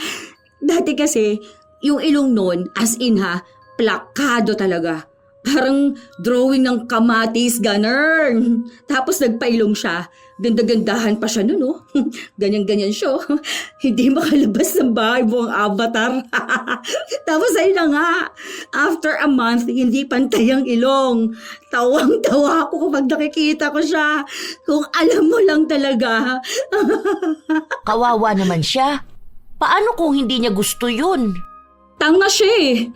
Dati kasi, yung ilong nun, as in plakado talaga. Parang drawing ng kamatis, ganun. Tapos nagpailong siya. Ganda-gandahan pa siya nun, no? Ganyan-ganyan siya. Hindi makalabas ng bahay buong avatar. Tapos ayun na nga, after a month, hindi pantay ang ilong. Tawang-tawa ako kapag nakikita ko siya. Kung alam mo lang talaga. Kawawa naman siya. Paano kung hindi niya gusto yun? Tanga siya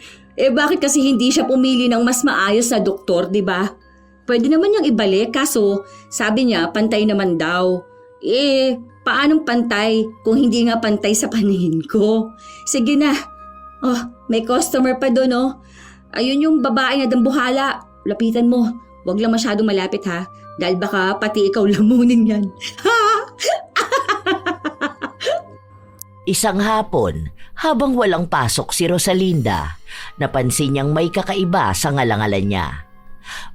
bakit kasi hindi siya pumili ng mas maayos na doktor, di ba? Pwede naman niyang ibalik, kaso sabi niya pantay naman daw. Paanong pantay kung hindi nga pantay sa paningin ko? Sige na. May customer pa doon, oh. Ayun yung babae na dambuhala. Lapitan mo. Huwag lang masyadong malapit ha. Dahil baka pati ikaw lamunin yan. Isang hapon, habang walang pasok si Rosalinda, napansin niyang may kakaiba sa ngalangalan niya.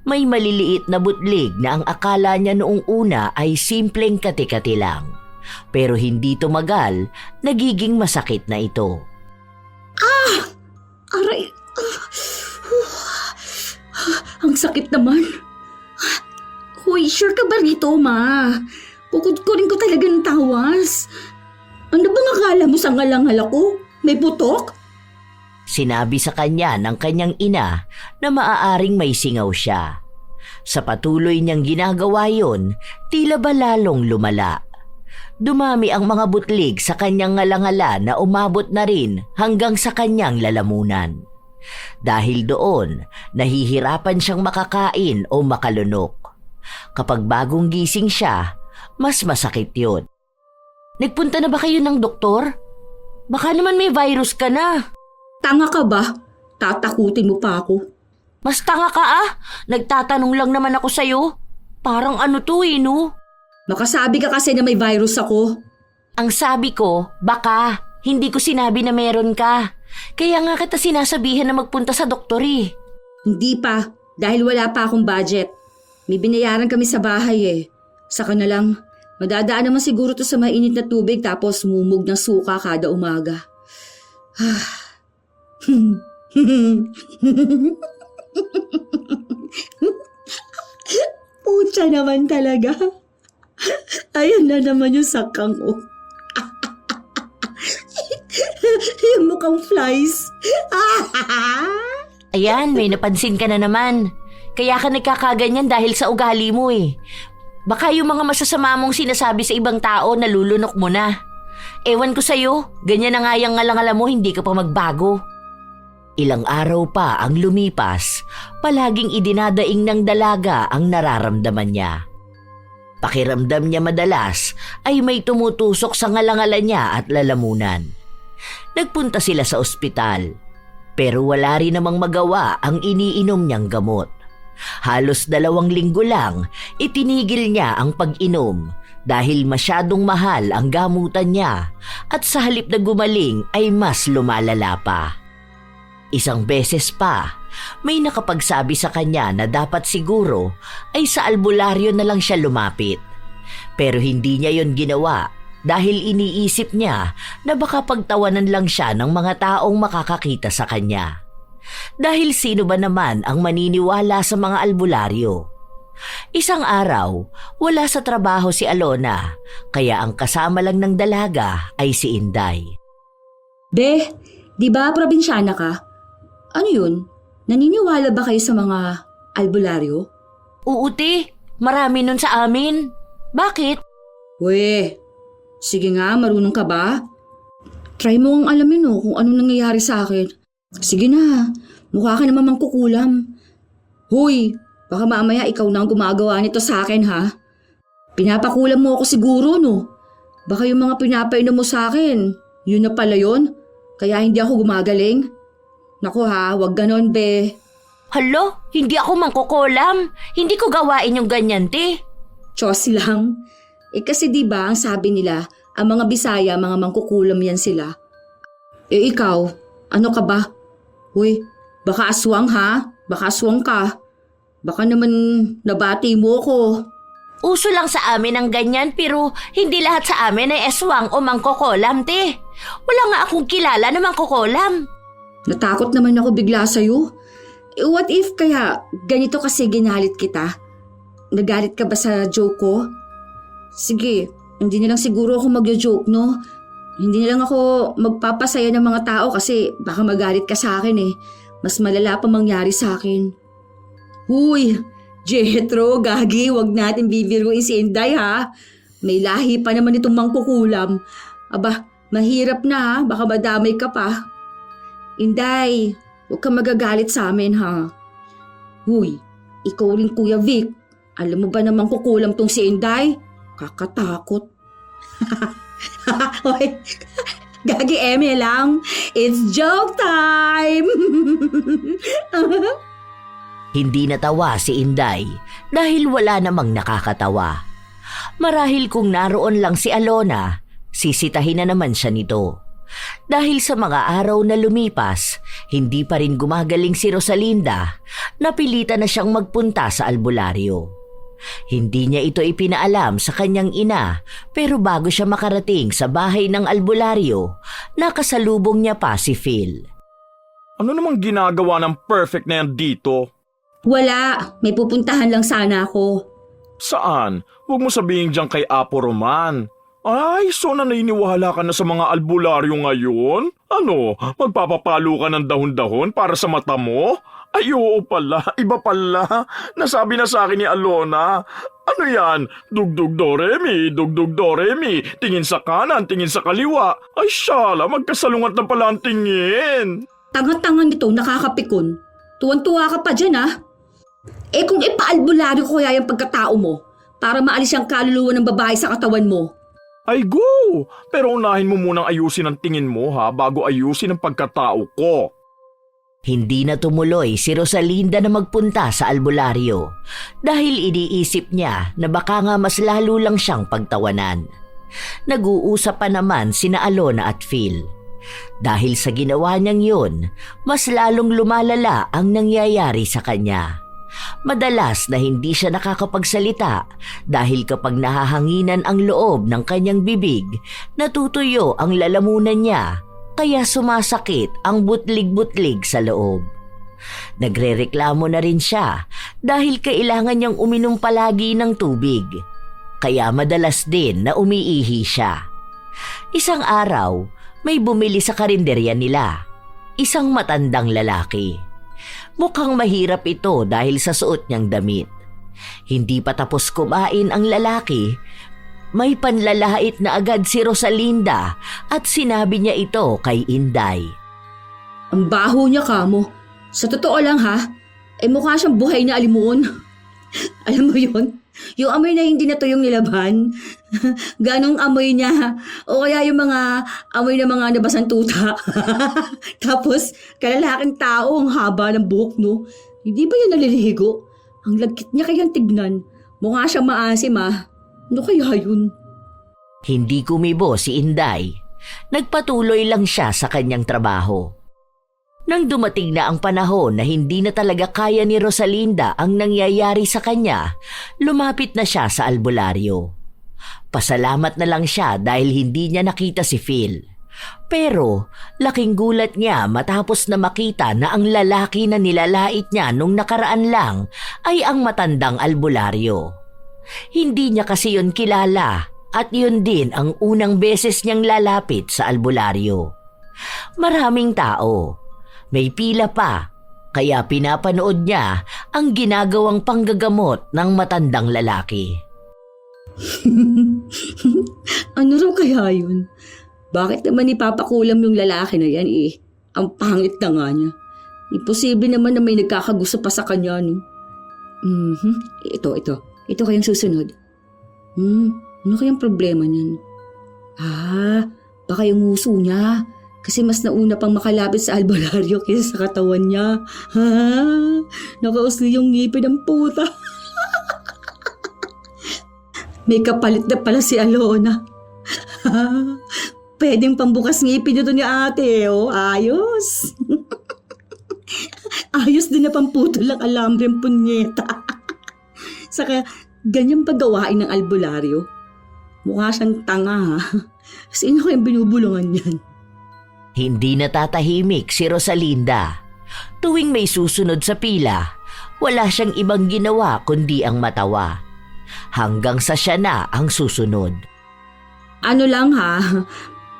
May maliliit na butlig na ang akala niya noong una ay simpleng kati-kati lang. Pero hindi tumagal, nagiging masakit na ito. Aray! Ang sakit naman. Hoy, sure ka ba rito, ma? Kukudkurin ko talaga ng tawas. Ano bang akala mo sa ngalangal ako? May putok? Sinabi sa kanya ng kanyang ina na maaaring may singaw siya. Sa patuloy niyang ginagawa yon, tila ba lalong lumala. Dumami ang mga butlig sa kanyang ngalangala na umabot na rin hanggang sa kanyang lalamunan. Dahil doon, nahihirapan siyang makakain o makalunok. Kapag bagong gising siya, mas masakit yun. Nagpunta na ba kayo ng doktor? Baka naman may virus ka na. Tanga ka ba? Tatakutin mo pa ako. Mas tanga ka Nagtatanong lang naman ako sa'yo. Parang no? Makasabi ka kasi na may virus ako. Ang sabi ko, baka. Hindi ko sinabi na meron ka. Kaya nga kita sinasabihan na magpunta sa doktor Hindi pa, dahil wala pa akong budget. May binayaran kami sa bahay Saka na lang. Madadaan naman siguro to sa mainit na tubig tapos mumog ng suka kada umaga. Pucha naman talaga. Ayan na naman yung sakang yung mukhang flies. Ayan, may napansin ka na naman. Kaya ka nagkakaganyan dahil sa ugali mo Baka yung mga masasama mong sinasabi sa ibang tao nalulunok mo na. Ewan ko sa'yo, ganyan na nga yung ngalangala mo, hindi ka pa magbago. Ilang araw pa ang lumipas, palaging idinadaing ng dalaga ang nararamdaman niya. Pakiramdam niya madalas ay may tumutusok sa ngalangala niya at lalamunan. Nagpunta sila sa ospital, pero wala rin namang magawa ang iniinom niyang gamot. Halos 2 linggo lang, itinigil niya ang pag-inom dahil masyadong mahal ang gamutan niya at sa halip na gumaling ay mas lumalala pa. Isang beses pa, may nakapagsabi sa kanya na dapat siguro ay sa albularyo na lang siya lumapit. Pero hindi niya yon ginawa dahil iniisip niya na baka pagtawanan lang siya ng mga taong makakakita sa kanya. Dahil sino ba naman ang maniniwala sa mga albularyo? Isang araw, wala sa trabaho si Alona, kaya ang kasama lang ng dalaga ay si Inday. Be, di ba probinsyana ka? Ano yun? Naniniwala ba kayo sa mga albularyo? Uuti, marami nun sa amin. Bakit? We, sige nga, marunong ka ba? Try mo ang alamin kung anong nangyayari sa akin. Sige na, mukha ka naman mangkukulam. Hoy, baka mamaya ikaw na ang gumagawa nito sa akin ha. Pinapakulam mo ako siguro no. Baka yung mga pinapainom mo sa akin, yun na pala yun. Kaya hindi ako gumagaling. Naku ha, wag ganon be. Halo, hindi ako mangkukulam. Hindi ko gawain yung ganyan, te. Diyos lang. Kasi diba ang sabi nila, ang mga Bisaya, mga mangkukulam yan sila. Ikaw, ano ka ba? Uy, baka aswang ha? Baka aswang ka. Baka naman nabati mo ko. Uso lang sa amin ang ganyan pero hindi lahat sa amin ay eswang o mangkukulam, te. Wala nga akong kilala na mangkukulam. Natakot naman ako bigla sa'yo. What if kaya ganito kasi ginalit kita? Nagalit ka ba sa joke ko? Sige, hindi na lang siguro ako magjo-joke, no? Hindi na lang ako magpapasaya ng mga tao kasi baka magalit ka sa akin eh. Mas malala pa mangyari sa akin. Huy, Jethro, gagi, wag natin bibiruin si Inday ha. May lahi pa naman itong mangkukulam. Aba, mahirap na ha, baka madamay ka pa. Inday, huwag kang magagalit sa amin ha. Huy, ikaw rin Kuya Vic. Alam mo ba namang kukulam tong si Inday? Kakatakot. Hoy, gagi Eme lang. It's joke time! Hindi natawa si Inday dahil wala namang nakakatawa. Marahil kung naroon lang si Alona, sisitahin na naman siya nito. Dahil sa mga araw na lumipas, hindi pa rin gumagaling si Rosalinda, napilitan na siyang magpunta sa albularyo. Hindi niya ito ipinaalam sa kanyang ina pero bago siya makarating sa bahay ng albularyo, nakasalubong niya pa si Phil. Ano namang ginagawa ng perfect na yan dito? Wala, may pupuntahan lang sana ako. Saan? Huwag mo sabihin dyan kay Apo Roman. Ay, so naniniwala ka na sa mga albularyo ngayon? Ano, magpapapalo ka ng dahon-dahon para sa mata mo? Ay, oo pala, iba pala. Nasabi na sa akin ni Alona. Ano yan? Dugdug do re mi, tingin sa kanan, tingin sa kaliwa. Ay, syala, magkasalungat na pala ang tingin. Tanga-tanga nito, nakakapikon. Tuwan-tuwa ka pa dyan ha. Kung ipaalbularyo ko kaya yung pagkatao mo para maalis yung kaluluwa ng babae sa katawan mo. Ay, go! Pero unahin mo munang ayusin ang tingin mo ha, bago ayusin ang pagkatao ko. Hindi na tumuloy si Rosalinda na magpunta sa albularyo dahil iniisip niya na baka nga mas lalo lang siyang pagtawanan. Nag-uusap pa naman sina Alona at Phil. Dahil sa ginawa niyang yun, mas lalong lumalala ang nangyayari sa kanya. Madalas na hindi siya nakakapagsalita dahil kapag nahahanginan ang loob ng kanyang bibig, natutuyo ang lalamunan niya kaya sumasakit ang butlig-butlig sa loob. Nagrereklamo na rin siya dahil kailangan niyang uminom palagi ng tubig. Kaya madalas din na umiihi siya. Isang araw, may bumili sa karinderya nila. Isang matandang lalaki. Mukhang mahirap ito dahil sa suot niyang damit. Hindi pa tapos kumain ang lalaki, may panlalait na agad si Rosalinda at sinabi niya ito kay Inday. Ang baho niya kamo. Sa totoo lang ha, mukha siyang buhay na alimuon. Alam mo yun? Yung amoy na hindi na tuyong nilaban. Ganong amoy niya. O kaya yung mga amoy na mga nabasang tuta. Tapos, kalalaking tao ang haba ng buhok, no? Hindi ba yan naliligo? Ang lagkit niya kayang tignan. Mukha siyang maasim, ah. Ano kaya yun? Hindi kumibo si Inday. Nagpatuloy lang siya sa kanyang trabaho. Nang dumating na ang panahon na hindi na talaga kaya ni Rosalinda ang nangyayari sa kanya, lumapit na siya sa albularyo. Pasalamat na lang siya dahil hindi niya nakita si Phil. Pero laking gulat niya matapos na makita na ang lalaki na nilalait niya nung nakaraan lang ay ang matandang albularyo. Hindi niya kasi yun kilala at yun din ang unang beses niyang lalapit sa albularyo. Maraming tao, may pila pa, kaya pinapanood niya ang ginagawang panggagamot ng matandang lalaki. Ano raw kaya yun? Bakit naman ipapakulam yung lalaki na yan eh? Ang pangit na nga niya. Imposible naman na may nagkakagusto pa sa kanya, no? Ito kayang susunod. Ano kayang problema niyan? Baka yung nguso niya. Kasi mas nauna pang makalapit sa albularyo kaysa sa katawan niya. Nakausli yung ngipin ng puta. May kapalit na pala si Alona. Pwedeng pambukas ngipin nito ni ate, oh. Ayos. Ayos din na pamputol ang alambreng punyeta. Saka, ganyang paggawain ng albularyo. Mukha siyang tanga, ha? Sino kayang binubulungan yan? Hindi natatahimik si Rosalinda. Tuwing may susunod sa pila, wala siyang ibang ginawa kundi ang matawa. Hanggang sa siya na ang susunod. Ano lang ha,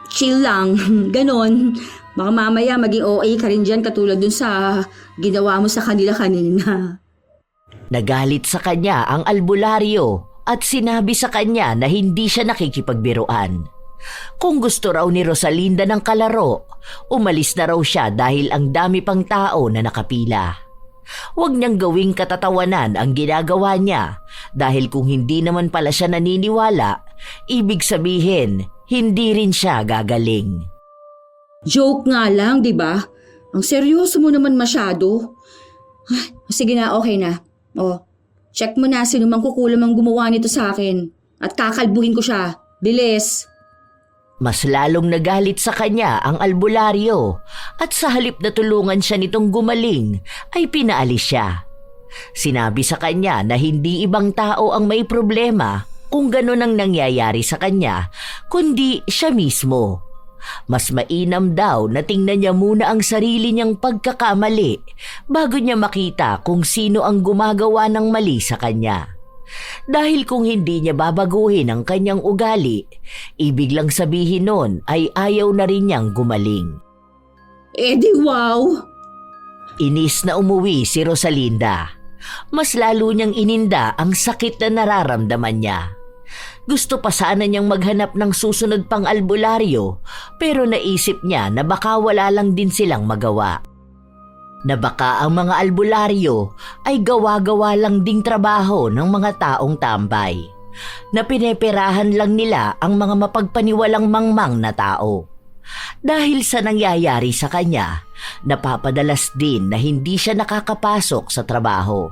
chill lang, ganon. Baka mamaya maging OA ka rin dyan katulad dun sa ginawa mo sa kanila kanina. Nagalit sa kanya ang albularyo at sinabi sa kanya na hindi siya nakikipagbiruan. Kung gusto raw ni Rosalinda ng kalaro, umalis na raw siya dahil ang dami pang tao na nakapila. Huwag niyang gawing katatawanan ang ginagawa niya dahil kung hindi naman pala siya naniniwala, ibig sabihin, hindi rin siya gagaling. Joke nga lang, di ba? Ang seryoso mo naman masyado. Sige na, okay na. Check mo na sino mang kukulam ang gumawa nito sa akin at kakalbuhin ko siya. Bilis! Mas lalong nagalit sa kanya ang albularyo at sa halip na tulungan siya nitong gumaling ay pinaalis siya. Sinabi sa kanya na hindi ibang tao ang may problema kung gano'n ang nangyayari sa kanya, kundi siya mismo. Mas mainam daw na tingnan niya muna ang sarili niyang pagkakamali bago niya makita kung sino ang gumagawa ng mali sa kanya. Dahil kung hindi niya babaguhin ang kanyang ugali, ibig lang sabihin nun ay ayaw na rin niyang gumaling. Di wow! Inis na umuwi si Rosalinda. Mas lalo niyang ininda ang sakit na nararamdaman niya. Gusto pa sana niyang maghanap ng susunod pang albularyo pero naisip niya na baka wala lang din silang magawa. Na baka ang mga albularyo ay gawa-gawa lang ding trabaho ng mga taong tambay, na pineperahan lang nila ang mga mapagpaniwalang mangmang na tao. Dahil sa nangyayari sa kanya, napapadalas din na hindi siya nakakapasok sa trabaho.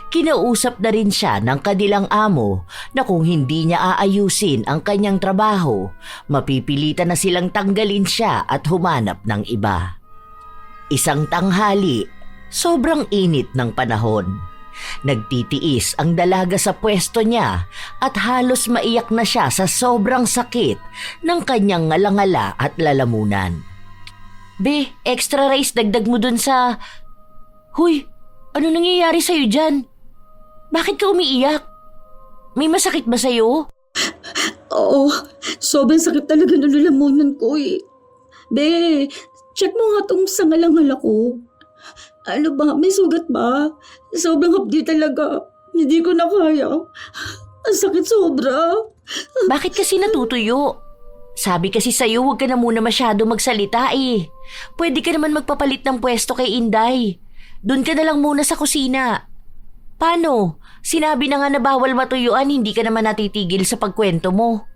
Kinausap na rin siya ng kanilang amo na kung hindi niya aayusin ang kanyang trabaho, mapipilitan na silang tanggalin siya at humanap ng iba. Isang tanghali, sobrang init ng panahon. Nagtitiis ang dalaga sa pwesto niya at halos maiyak na siya sa sobrang sakit ng kanyang ngalangala at lalamunan. Be, extra rice dagdag mo dun sa... Huy, ano nangyayari sa'yo dyan? Bakit ka umiiyak? May masakit ba sa'yo? Oo, sobrang sakit talaga ng lalamunan ko eh. Be, check mo nga tong sangalangal ko. Ano ba? May sugat ba? Sobrang hapdi talaga. Hindi ko na kaya. Ang sakit sobra. Bakit kasi natutuyo? Sabi kasi sa'yo huwag ka na muna masyado magsalita eh. Pwede ka naman magpapalit ng pwesto kay Inday. Doon ka na lang muna sa kusina. Paano? Sinabi na nga na bawal matuyuan, hindi ka naman natitigil sa pagkwento mo.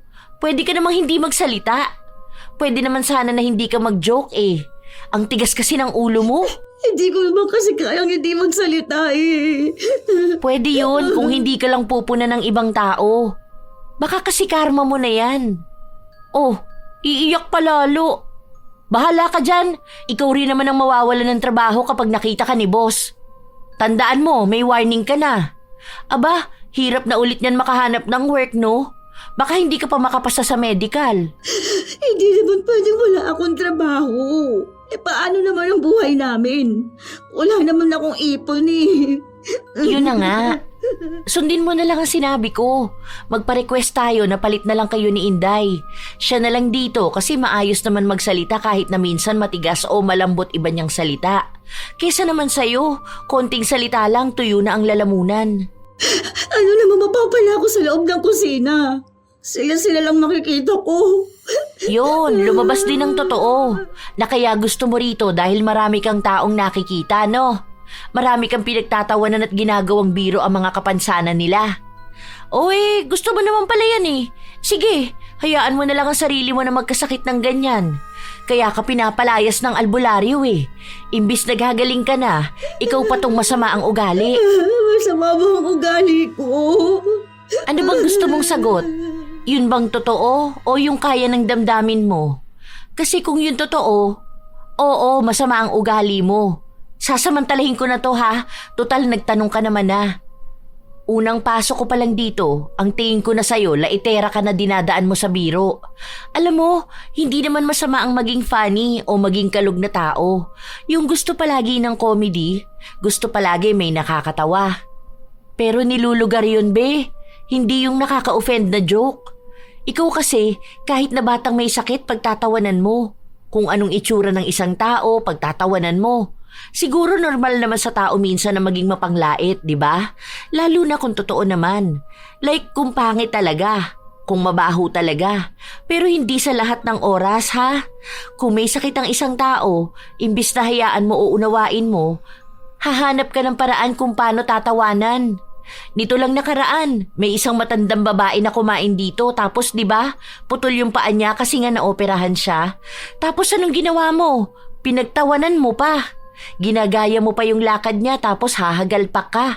Pwede ka namang hindi magsalita. Pwede naman sana na hindi ka mag-joke eh. Ang tigas kasi ng ulo mo. Hindi ko naman kasi kayang hindi magsalita eh. Pwede yun kung hindi ka lang pupuna ng ibang tao. Baka kasi karma mo na yan. Oh, iiyak pa lalo. Bahala ka dyan. Ikaw rin naman ang mawawalan ng trabaho kapag nakita ka ni boss. Tandaan mo, may warning ka na. Aba, hirap na ulit niyan makahanap ng work, no? Baka hindi ka pa makapasa sa medical. Hindi naman pwedeng wala akong trabaho. Paano naman ang buhay namin? Wala naman akong ipon Yun na nga. Sundin mo na lang ang sinabi ko. Magpa-request tayo na palit na lang kayo ni Inday. Siya na lang dito kasi maayos naman magsalita kahit na minsan matigas o malambot iba niyang salita. Kesa naman sa'yo, konting salita lang tuyo na ang lalamunan. Ano naman mapapala ko sa loob ng kusina? Sila lang makikita ko. Yun, lumabas din ang totoo. Na kaya gusto mo rito dahil marami kang taong nakikita, no? Marami kang pinagtatawanan at ginagawang biro ang mga kapansanan nila. Oy, gusto mo naman pala yan eh. Sige, hayaan mo na lang ang sarili mo na magkasakit ng ganyan. Kaya ka pinapalayas ng albularyo eh. Imbis naghagaling ka na, ikaw pa tong masama ang ugali. Masama ba ang ugali ko? Ano bang gusto mong sagot? Yun bang totoo o yung kaya ng damdamin mo? Kasi kung yun totoo, oo, masama ang ugali mo. Sasamantalahin ko na to ha, total nagtanong ka naman na. Unang pasok ko pa lang dito, ang tingin ko na sa'yo, laitera ka na dinadaan mo sa biro. Alam mo, hindi naman masama ang maging funny o maging kalug na tao. Yung gusto palagi ng comedy, gusto palagi may nakakatawa. Pero nilulugar yun be, hindi yung nakaka-offend na joke. Ikaw kasi, kahit na batang may sakit pagtatawanan mo. Kung anong itsura ng isang tao pagtatawanan mo. Siguro normal naman sa tao minsan na maging mapanglait, di ba? Lalo na kung totoo naman. Like kung pangit talaga, kung mabaho talaga. Pero hindi sa lahat ng oras, ha? Kung may sakit ang isang tao, imbis na hayaan mo o unawain mo, hahanap ka ng paraan kung paano tatawanan. Nito lang nakaraan, may isang matandang babae na kumain dito tapos 'di ba? Putol yung paa niya kasi nga naoperahan siya. Tapos anong ginawa mo? Pinagtawanan mo pa. Ginagaya mo pa yung lakad niya tapos hahagalpak ka.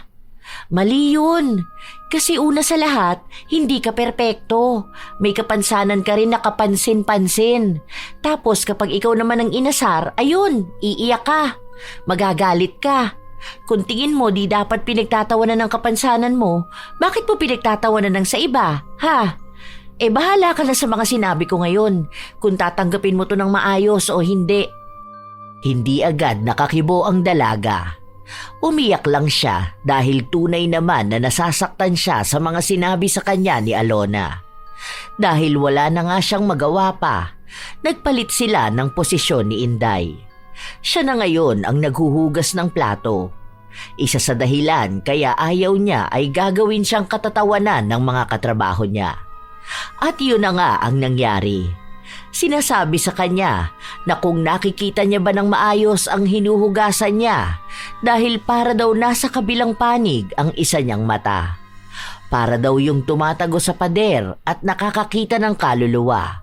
Mali yun. Kasi una sa lahat, hindi ka perpekto. May kapansanan ka rin na kapansin-pansin. Tapos kapag ikaw naman ang inasar, ayun, iiyak ka. Magagalit ka. Kung tingin mo di dapat pinagtatawanan ng kapansanan mo, bakit mo pinagtatawanan ng sa iba, ha? Bahala ka na sa mga sinabi ko ngayon, kung tatanggapin mo to ng maayos o hindi. Hindi agad nakakibo ang dalaga. Umiyak lang siya dahil tunay naman na nasasaktan siya sa mga sinabi sa kanya ni Alona. Dahil wala na nga siyang magawa pa, nagpalit sila ng posisyon ni Inday. Siya na ngayon ang naghuhugas ng plato. Isa sa dahilan kaya ayaw niya ay gagawin siyang katatawanan ng mga katrabaho niya. At yun na nga ang nangyari. Sinasabi sa kanya na kung nakikita niya ba ng maayos ang hinuhugasan niya dahil para daw nasa kabilang panig ang isa niyang mata. Para daw yung tumatago sa pader at nakakakita ng kaluluwa.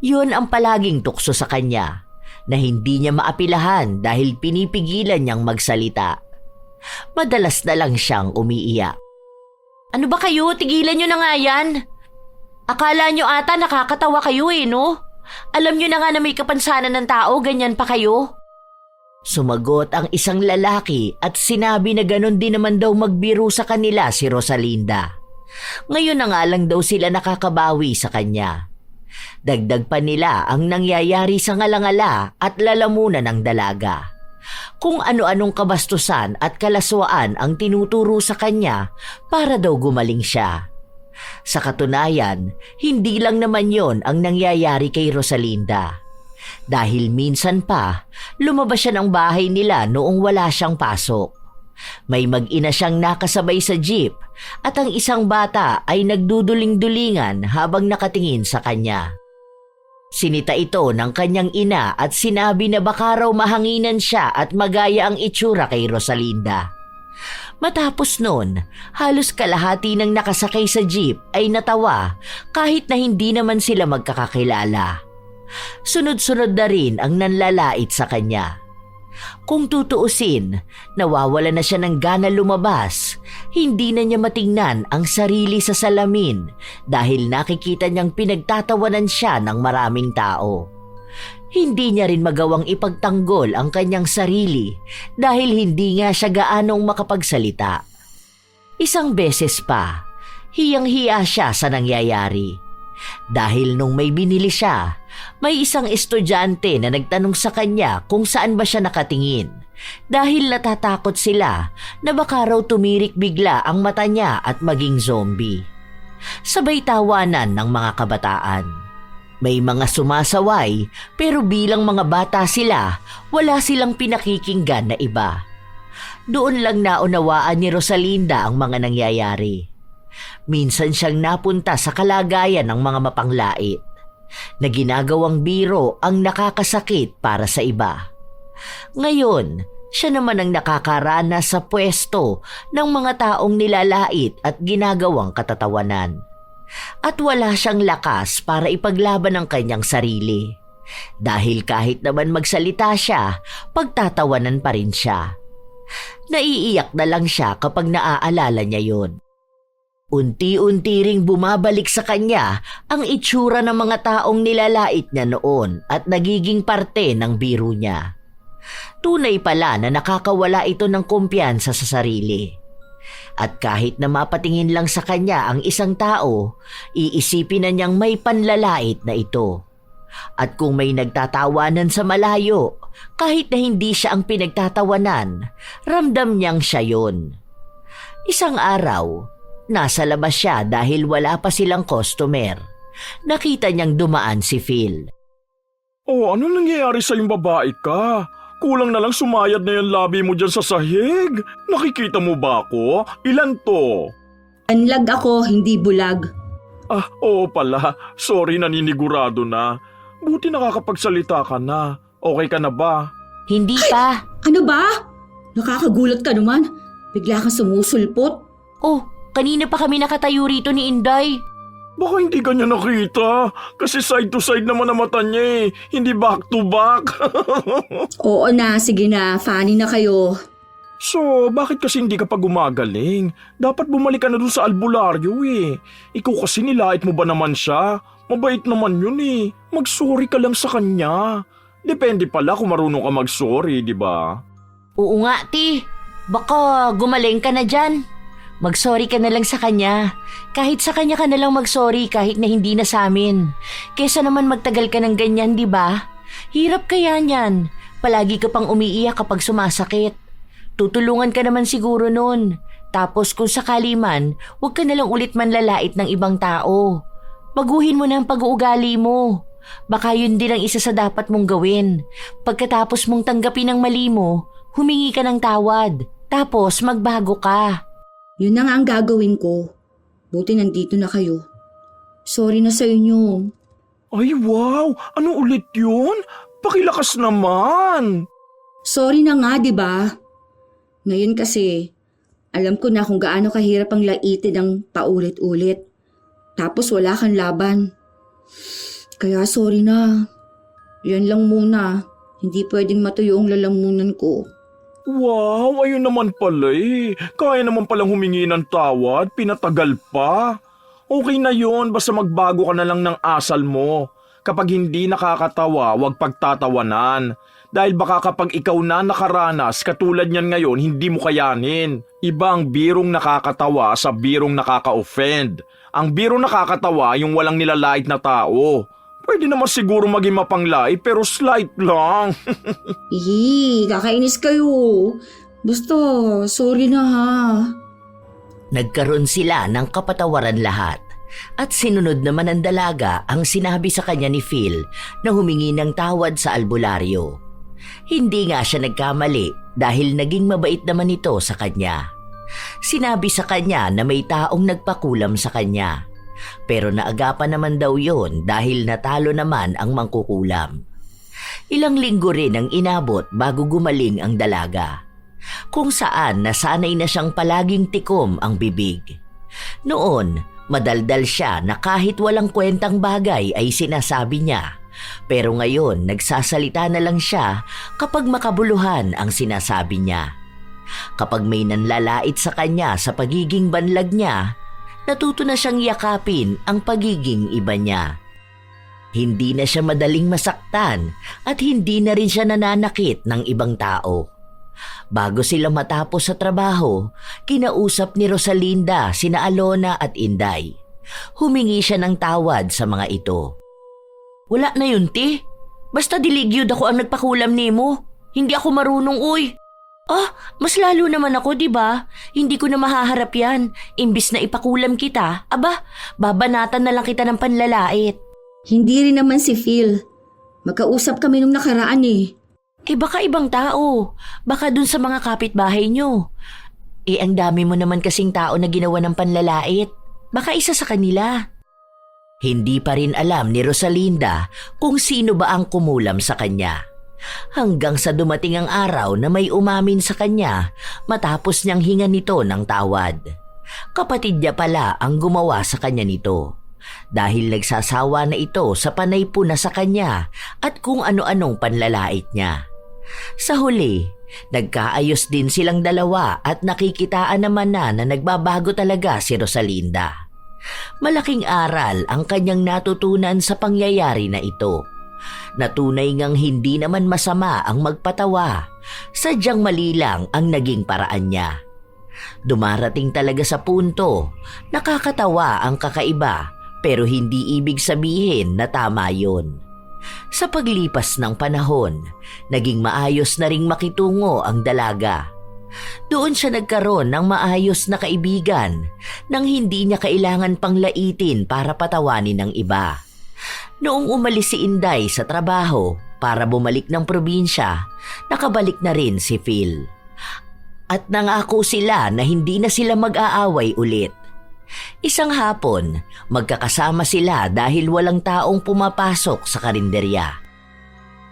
Yun ang palaging tukso sa kanya na hindi niya maapilahan dahil pinipigilan niyang magsalita. Madalas na lang siyang umiiyak. Ano ba kayo? Tigilan niyo na nga yan. Akala niyo ata nakakatawa kayo no? Alam niyo na nga na may kapansanan ng tao, ganyan pa kayo? Sumagot ang isang lalaki at sinabi na ganon din naman daw magbiro sa kanila si Rosalinda. Ngayon na nga lang daw sila nakakabawi sa kanya. Dagdag pa nila ang nangyayari sa ngalangala at lalamunan ng dalaga. Kung ano-anong kabastusan at kalaswaan ang tinuturo sa kanya para daw gumaling siya. Sa katunayan, hindi lang naman yon ang nangyayari kay Rosalinda. Dahil minsan pa, lumabas siya ng bahay nila noong wala siyang pasok. May mag-ina siyang nakasabay sa jeep at ang isang bata ay nagduduling-dulingan habang nakatingin sa kanya. Sinita ito ng kanyang ina at sinabi na baka raw mahanginan siya at magaya ang itsura kay Rosalinda. Matapos nun, halos kalahati ng nakasakay sa jeep ay natawa kahit na hindi naman sila magkakakilala. Sunod-sunod na rin ang nanlalait sa kanya. Kung tutuusin, nawawala na siya ng gana lumabas. Hindi na niya matingnan ang sarili sa salamin dahil nakikita niyang pinagtatawanan siya ng maraming tao. Hindi niya rin magawang ipagtanggol ang kanyang sarili dahil hindi nga siya gaanong makapagsalita. Isang beses pa, Hiyang-hiya siya sa nangyayari. Dahil nung may binili siya, may isang estudyante na nagtanong sa kanya kung saan ba siya nakatingin dahil natatakot sila na baka raw tumirik bigla ang mata niya at maging zombie. Sabay tawanan ng mga kabataan. May mga sumasaway pero bilang mga bata sila, wala silang pinakikinggan na iba. Doon lang naunawaan ni Rosalinda ang mga nangyayari. Minsan siyang napunta sa kalagayan ng mga mapanglait na ginagawang biro ang nakakasakit para sa iba. Ngayon, siya naman ang nakakaranas sa pwesto ng mga taong nilalait at ginagawang katatawanan. At wala siyang lakas para ipaglaban ang kanyang sarili. Dahil kahit naman magsalita siya, pagtatawanan pa rin siya. Naiiyak na lang siya kapag naaalala niya yon. Unti-unti ring bumabalik sa kanya ang itsura ng mga taong nilalait niya noon at nagiging parte ng biro niya. Tunay pala na nakakawala ito ng kumpiyansa sa sarili. At kahit na mapatingin lang sa kanya ang isang tao, iisipin na niyang may panlalait na ito. At kung may nagtatawanan sa malayo, kahit na hindi siya ang pinagtatawanan, ramdam niyang siya yun. Isang araw, nasa labas siya dahil wala pa silang customer. Nakita niyang dumaan si Phil. Oh, ano nangyayari sa yung babae ka? Kulang na lang sumayad na yung labi mo dyan sa sahig. Nakikita mo ba ako? Ilan to? Anlag ako, hindi bulag. Ah, oo pala. Sorry, naninigurado na. Buti nakakapagsalita ka na. Okay ka na ba? Hindi pa. Ano ba? Nakakagulat ka naman. Bigla kang sumusulpot. Oh, kanina pa kami nakatayo rito ni Inday. Baka hindi ka niya nakita. Kasi side to side naman ang mata niya eh. Hindi back to back. Oo na, sige na. Funny na kayo. So, bakit kasi hindi ka pa gumagaling? Dapat bumalik ka na dun sa albularyo eh. Ikaw kasi nilait mo ba naman siya? Mabait naman yun eh. Mag-sorry ka lang sa kanya. Depende pala kung marunong ka mag-sorry, di ba? Oo nga, ti. Baka gumaling ka na dyan. Mag-sorry ka na lang sa kanya. Kahit sa kanya ka na lang mag-sorry kahit na hindi na sa amin. Kesa naman magtagal ka ng ganyan, di ba? Hirap kaya niyan. Palagi ka pang umiiyak kapag sumasakit. Tutulungan ka naman siguro nun. Tapos kung sakali man, huwag ka na lang ulit manlalait ng ibang tao. Baguhin mo na ang pag-uugali mo. Baka yun din ang isa sa dapat mong gawin. Pagkatapos mong tanggapin ang mali mo, humingi ka ng tawad. Tapos magbago ka. Yun na nga ang gagawin ko. Buti nandito na kayo. Sorry na sa inyo. Ay wow! Ano ulit yun? Pakilakas naman! Sorry na nga, di ba? Ngayon kasi, alam ko na kung gaano kahirap ang laitin ng paulit-ulit. Tapos wala kang laban. Kaya sorry na. Yan lang muna. Hindi pwedeng matuyo ang lalamunan ko. Wow, ayun naman pala eh. Kaya naman palang humingi ng tawad, pinatagal pa. Okay na yon, basta magbago ka na lang ng asal mo. Kapag hindi nakakatawa, huwag pagtatawanan. Dahil baka kapag ikaw na nakaranas, katulad niyan ngayon, hindi mo kayanin. Iba ang birong nakakatawa sa birong nakaka-offend. Ang birong nakakatawa yung walang nilalait na tao. Pwede naman siguro maging mapanglait pero slight lang. Kakainis kayo. Basta, sorry na ha. Nagkaroon sila ng kapatawaran lahat. At sinunod naman ng dalaga ang sinabi sa kanya ni Phil na humingi ng tawad sa albularyo. Hindi nga siya nagkamali dahil naging mabait naman ito sa kanya. Sinabi sa kanya na may taong nagpakulam sa kanya. Pero naagapan naman daw yon dahil natalo naman ang mangkukulam. Ilang linggo rin ang inabot bago gumaling ang dalaga. Kung saan nasanay na siyang palaging tikom ang bibig. Noon, madaldal siya na kahit walang kwentang bagay ay sinasabi niya. Pero ngayon, nagsasalita na lang siya kapag makabuluhan ang sinasabi niya. Kapag may nanlalait sa kanya sa pagiging banlag niya, natuto na siyang yakapin ang pagiging iba niya. Hindi na siya madaling masaktan at hindi na rin siya nananakit ng ibang tao. Bago sila matapos sa trabaho, kinausap ni Rosalinda sina Alona at Inday. Humingi siya ng tawad sa mga ito. Wala na yun, ti. Basta diligyod ako ang nagpakulam nimo. Hindi ako marunong, uy. Mas lalo naman ako, di ba? Hindi ko na mahaharap yan. Imbis na ipakulam kita, babanatan na lang kita ng panlalait. Hindi rin naman si Phil. Magkausap kami nung nakaraan eh. Baka ibang tao. Baka dun sa mga kapitbahay nyo. Ang dami mo naman kasing tao na ginawa ng panlalait. Baka isa sa kanila. Hindi pa rin alam ni Rosalinda kung sino ba ang kumulam sa kanya. Hanggang sa dumating ang araw na may umamin sa kanya matapos niyang hingan nito ng tawad. Kapatid niya pala ang gumawa sa kanya nito. Dahil nagsasawa na ito sa panay puna sa kanya at kung ano-anong panlalait niya. Sa huli, nagkaayos din silang dalawa at nakikitaan naman na nagbabago talaga si Rosalinda. Malaking aral ang kanyang natutunan sa pangyayari na ito. Natunay ngang hindi naman masama ang magpatawa, sadyang mali lang ang naging paraan niya. Dumarating talaga sa punto, nakakatawa ang kakaiba pero hindi ibig sabihin na tama yun. Sa paglipas ng panahon, naging maayos na ring makitungo ang dalaga. Doon siya nagkaroon ng maayos na kaibigan nang hindi niya kailangan pang laitin para patawanin ng iba. Noong umalis si Inday sa trabaho para bumalik ng probinsya, nakabalik na rin si Phil. At nangako sila na hindi na sila mag-aaway ulit. Isang hapon, magkakasama sila dahil walang taong pumapasok sa karinderya.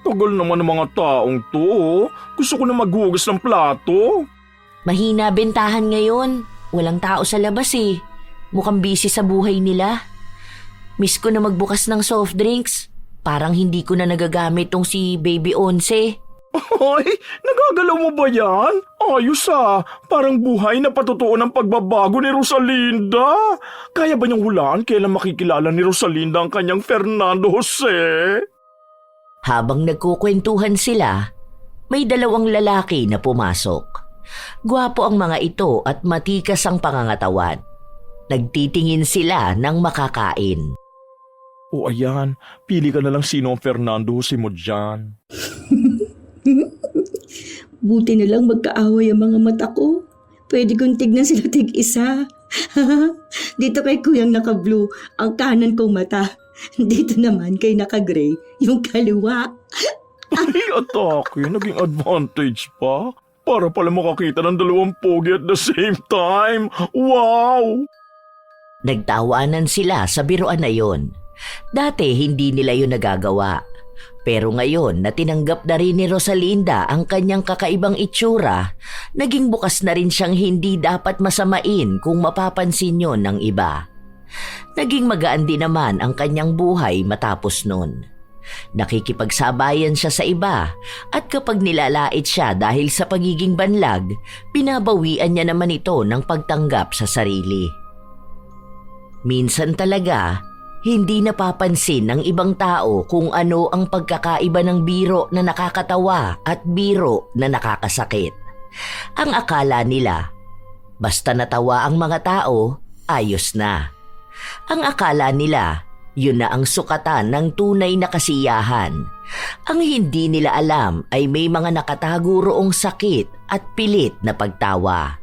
Tagal naman ng mga taong to. Gusto ko na maghugas ng plato. Mahina bentahan ngayon. Walang tao sa labas eh. Mukhang busy sa buhay nila. Miss ko na magbukas ng soft drinks. Parang hindi ko na nagagamit tong si Baby Once. Ay, nagagalaw mo ba yan? Ayos parang buhay na patutuo ng pagbabago ni Rosalinda. Kaya ba niyang hulaan kailan makikilala ni Rosalinda ang kanyang Fernando Jose? Habang nagkukwentuhan sila, may dalawang lalaki na pumasok. Gwapo ang mga ito at matikas ang pangangatawan. Nagtitingin sila ng makakain. O ayan, pili ka na lang sino ang Fernando Jose mo dyan. Buti na lang magkaaway ang mga mata ko. Pwede kong tignan sila tig-isa. Dito kay kuyang naka-blue, ang kanan kong mata. Dito naman kay naka-gray, yung kaliwa. Ay, atake, naging advantage pa. Para pala makakita ng dalawang pogi at the same time. Wow! Nagtawanan sila sa biruan na yon. Dati hindi nila yun nagagawa. Pero ngayon na tinanggap na rin ni Rosalinda ang kanyang kakaibang itsura, naging bukas na rin siyang hindi dapat masamain kung mapapansin yon ng iba. Naging magaan din naman ang kanyang buhay matapos nun. Nakikipagsabayan siya sa iba at kapag nilalait siya dahil sa pagiging banlag, pinabawian niya naman ito ng pagtanggap sa sarili. Minsan talaga, hindi napapansin ng ibang tao kung ano ang pagkakaiba ng biro na nakakatawa at biro na nakakasakit. Ang akala nila, basta natawa ang mga tao, ayos na. Ang akala nila, yun na ang sukatan ng tunay na kasiyahan. Ang hindi nila alam ay may mga nakatago roong sakit at pilit na pagtawa.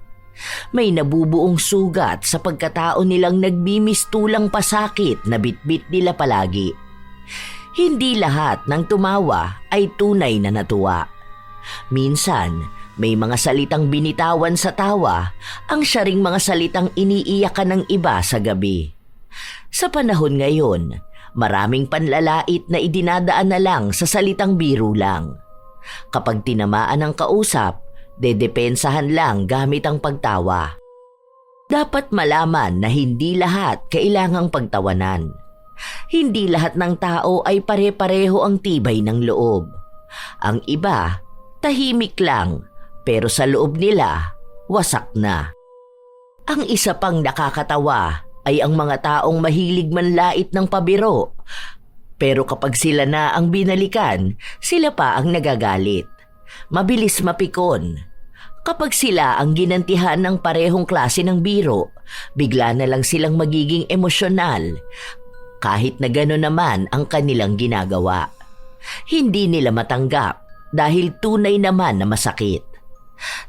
May nabubuong sugat sa pagkatao nilang nagbimistulang pasakit na bitbit nila palagi. Hindi lahat ng tumawa ay tunay na natuwa. Minsan, may mga salitang binitawan sa tawa ang siya ring mga salitang iniiyakan ng iba sa gabi. Sa panahon ngayon, maraming panlalait na idinadaan na lang sa salitang biro lang. Kapag tinamaan ang kausap, dedepensahan lang gamit ang pagtawa. Dapat malaman na hindi lahat kailangang pagtawanan. Hindi lahat ng tao ay pare-pareho ang tibay ng loob. Ang iba, tahimik lang, pero sa loob nila, wasak na. Ang isa pang nakakatawa ay ang mga taong mahilig manlait ng pabiro. Pero kapag sila na ang binalikan, sila pa ang nagagalit. Mabilis mapikon, Kapag sila ang ginantihan ng parehong klase ng biro, bigla na lang silang magiging emosyonal kahit na gano'n naman ang kanilang ginagawa. Hindi nila matanggap dahil tunay naman na masakit.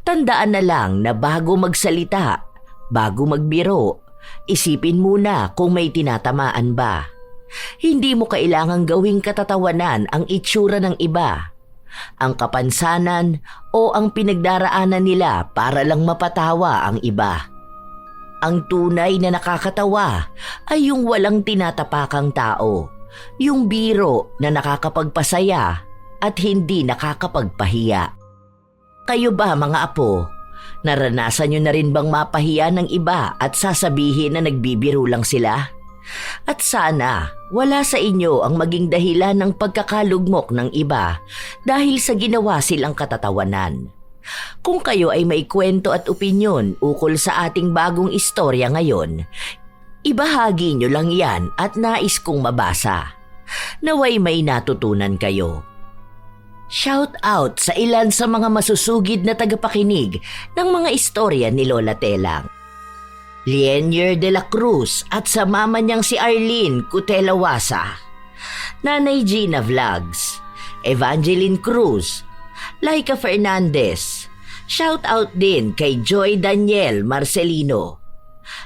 Tandaan na lang na bago magsalita, bago magbiro, isipin muna kung may tinatamaan ba. Hindi mo kailangang gawing katatawanan ang itsura ng iba, ang kapansanan o ang pinagdaraanan nila para lang mapatawa ang iba. Ang tunay na nakakatawa ay yung walang tinatapakang tao, yung biro na nakakapagpasaya at hindi nakakapagpahiya. Kayo ba mga apo, naranasan nyo na rin bang mapahiya ng iba at sasabihin na nagbibiro lang sila? At sana wala sa inyo ang maging dahilan ng pagkakalugmok ng iba dahil sa ginawa silang katatawanan. Kung kayo ay may kwento at opinyon ukol sa ating bagong istorya ngayon, ibahagi nyo lang yan at nais kong mabasa. Naway may natutunan kayo. Shout out sa ilan sa mga masusugid na tagapakinig ng mga istorya ni Lola Telang. Lienier de la Cruz at sa mama niyang si Arlene Cutelawasa, Nanay Gina Vlogs, Evangeline Cruz, Laika Fernandez, shout out din kay Joy Daniel Marcelino,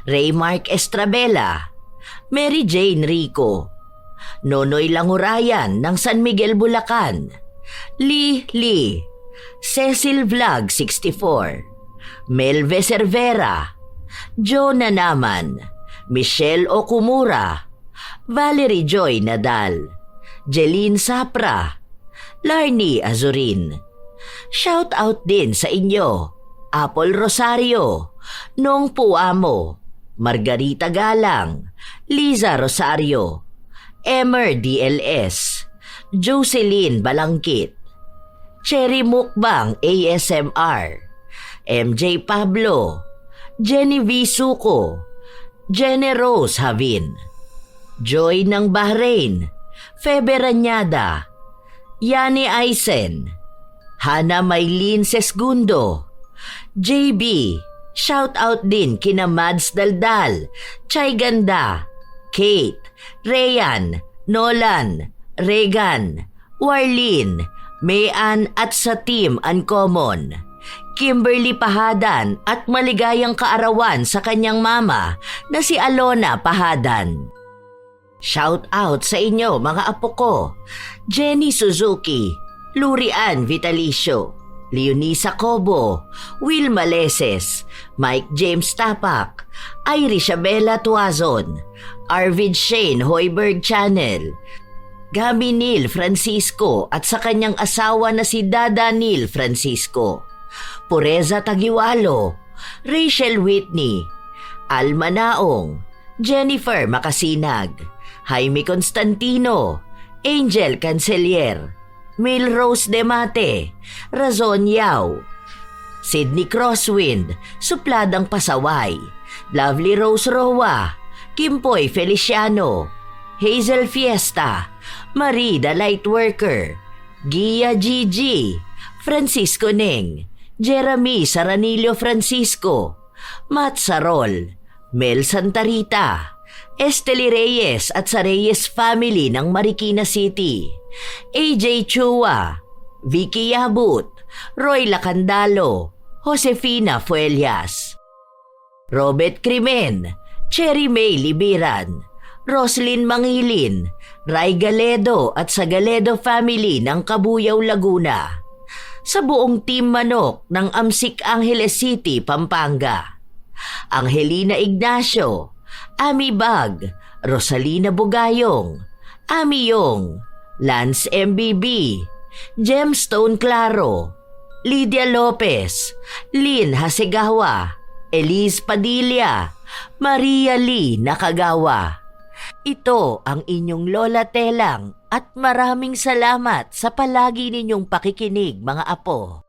Raymark Estrabela, Mary Jane Rico, Nonoy Langurayan ng San Miguel Bulacan, Lee, Cecil Vlog 64, Melve Cervera, Jonah Naman, Michelle Okumura, Valerie Joy Nadal, Jeline Sapra, Larnie Azurin. Shout out din sa inyo, Apple Rosario, Nong Puamo, Margarita Galang, Liza Rosario, Emer DLS, Jocelyn Balangkit, Cherry Mukbang ASMR, MJ Pablo, Jenny V. Suko, Jenny Rose Havin, Joy ng Bahrain, Febe Ranyada, Yani Aisen, Hana Maylin Sesgundo, JB, shout out din kina Mads Daldal, Chay Ganda, Kate, Rayan, Nolan, Regan, Warlene, Mayan at sa Team Uncommon, Kimberly Pahadan at maligayang kaarawan sa kanyang mama na si Alona Pahadan. Shout out sa inyo mga apo ko, Jenny Suzuki, Lurian Vitalicio, Leonisa Cobo, Will Maleses, Mike James Tapak, Irish Abela Tuazon, Arvid Shane Hoiberg Channel, Gabi Neil Francisco at sa kanyang asawa na si Dada Neil Francisco, Pureza Tagiwalo, Rachel Whitney, Alma Naong, Jennifer Makasinag, Jaime Constantino, Angel Cancelier, Milrose Demate, Razon Yao, Sydney Crosswind, Supladang Pasaway, Lovely Rose Roa, Kimpoy Feliciano, Hazel Fiesta, Marie the Lightworker, Gia Gigi, Francisco Neng, Jeremy Saranilio Francisco, Matt Sarol, Mel Santarita, Esteli Reyes at sa Reyes family ng Marikina City, AJ Chua, Vicky Yabut, Roy Lacandalo, Josefina Fuelias, Robert Crimen, Cherry May Libiran, Roslyn Mangilin, Ray Galedo at sa Galedo family ng Kabuyaw, Laguna. Sa buong Team Manok ng Amsik Angeles City, Pampanga, Angelina Ignacio, Ami Bag, Rosalina Bugayong, Ami Yong, Lance MBB, Gemstone Claro, Lydia Lopez, Lynn Hasegawa, Elise Padilla, Maria Lee Nakagawa. Ito ang inyong Lola Telang at maraming salamat sa palagi ninyong pakikinig mga apo.